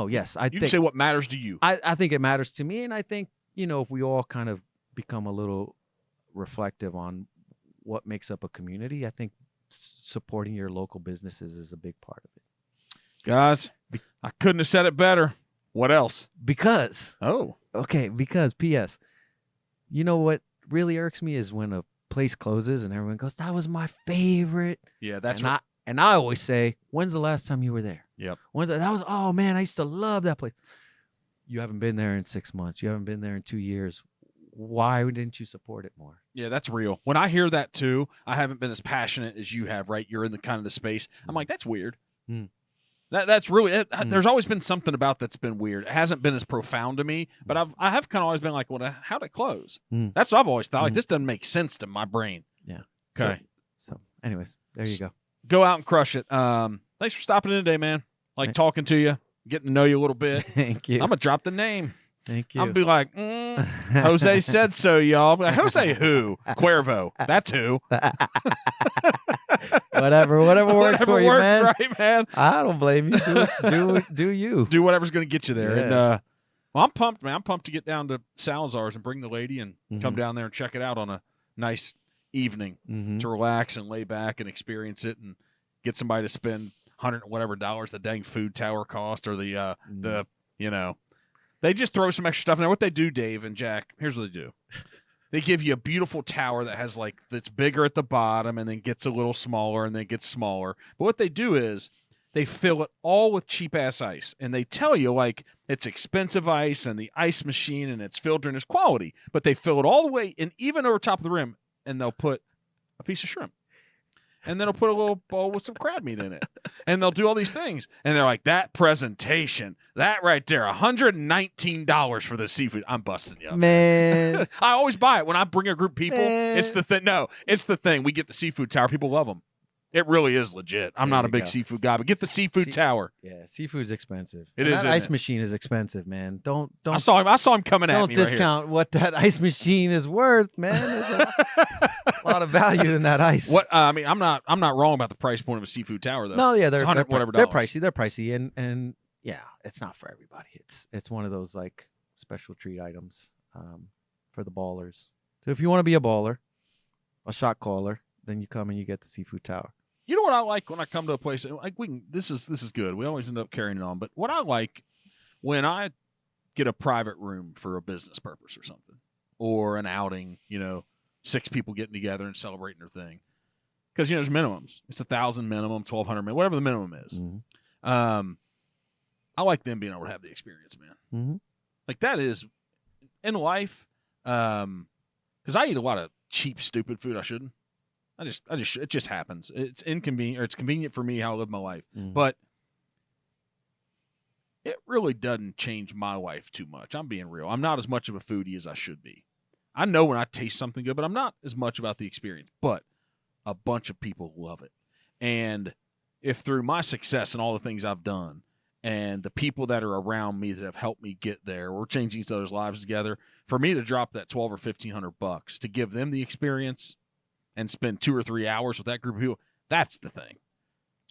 S1: yes, I
S2: You
S1: think
S2: can say what matters to you.
S1: I think it matters to me, and I think if we all kind of become a little reflective on what makes up a community, I think supporting your local businesses is a big part of it.
S2: Guys, I couldn't have said it better. What else?
S1: Because P.S. You know what really irks me is when a place closes and everyone goes, "That was my favorite."
S2: Yeah, that's
S1: and
S2: right.
S1: And I always say, "When's the last time you were there?"
S2: Yep.
S1: Oh man, I used to love that place. You haven't been there in 6 months. You haven't been there in 2 years. Why didn't you support it more?
S2: Yeah, that's real. When I hear that too, I haven't been as passionate as you have, right? You're in the kind of the space. I'm like, that's weird.
S1: Mm.
S2: That's really it. There's always been something about that's been weird. It hasn't been as profound to me, but I have kind of always been like, well, how'd it close? That's what I've always thought. Like, this doesn't make sense to my brain.
S1: Yeah.
S2: Okay.
S1: So anyways, there you go.
S2: Go out and crush it. Thanks for stopping in today, man. Like talking to you, getting to know you a little bit.
S1: Thank you.
S2: I'm gonna drop the name.
S1: Thank you.
S2: I'm gonna be like, Jose said so, y'all. Like, Jose who? Cuervo. That's who.
S1: whatever works for you, man.
S2: Right, man.
S1: I don't blame you. Do you.
S2: Do whatever's gonna get you there.
S1: Yeah.
S2: And well, I'm pumped, man. I'm pumped to get down to Salazar's and bring the lady and come down there and check it out on a nice evening to relax and lay back and experience it and get somebody to spend $100 whatever the dang food tower cost or the they just throw some extra stuff in there. What they do, Dave and Jack, here's what they do. They give you a beautiful tower that has that's bigger at the bottom and then gets a little smaller and then gets smaller. But what they do is they fill it all with cheap ass ice, and they tell you it's expensive ice and the ice machine and its filter and its quality, but they fill it all the way and even over top of the rim, and they'll put a piece of shrimp. And then they'll put a little bowl with some crab meat in it. And they'll do all these things. And they're like, that presentation, that right there, $119 for the seafood. I'm busting you up.
S1: Man.
S2: I always buy it when I bring a group of people.
S1: Man.
S2: It's the thing. No, it's the thing. We get the seafood tower. People love them. It really is legit. I'm not a big seafood guy, but get the seafood tower.
S1: Yeah, seafood's expensive.
S2: That
S1: ice machine is expensive, man. Don't.
S2: I saw him coming at me.
S1: Don't discount what that ice machine is worth, man. There's a lot of value in that ice.
S2: What I mean, I'm not wrong about the price point of a seafood tower though.
S1: No, yeah, they're
S2: whatever
S1: they're
S2: dollars.
S1: pricey. They're pricey, and yeah, it's not for everybody. It's one of those special treat items for the ballers. So if you want to be a baller, a shot caller, then you come and you get the seafood tower.
S2: You know what I like when I come to a place this is good. We always end up carrying it on, but what I like when I get a private room for a business purpose or something, or an outing, 6 people getting together and celebrating their thing, because there's minimums. It's 1,000 minimum, 1,200 minimum, whatever the minimum is. I like them being able to have the experience, man. Like that is in life, because I eat a lot of cheap, stupid food I shouldn't. It just happens. It's inconvenient, or it's convenient for me how I live my life. But it really doesn't change my life too much. I'm being real. I'm not as much of a foodie as I should be. I know when I taste something good, but I'm not as much about the experience. But a bunch of people love it. And if through my success and all the things I've done and the people that are around me that have helped me get there, we're changing each other's lives together, for me to drop that $1,200 or $1,500 to give them the experience and spend 2 or 3 hours with that group of people, that's the thing.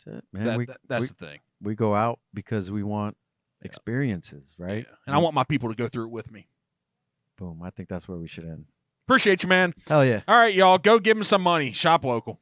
S1: That's it, man.
S2: That's the thing.
S1: We go out because we want experiences, right?
S2: Yeah. And I want my people to go through it with me.
S1: Boom. I think that's where we should end.
S2: Appreciate you, man.
S1: Hell yeah.
S2: All right, y'all. Go give them some money. Shop local.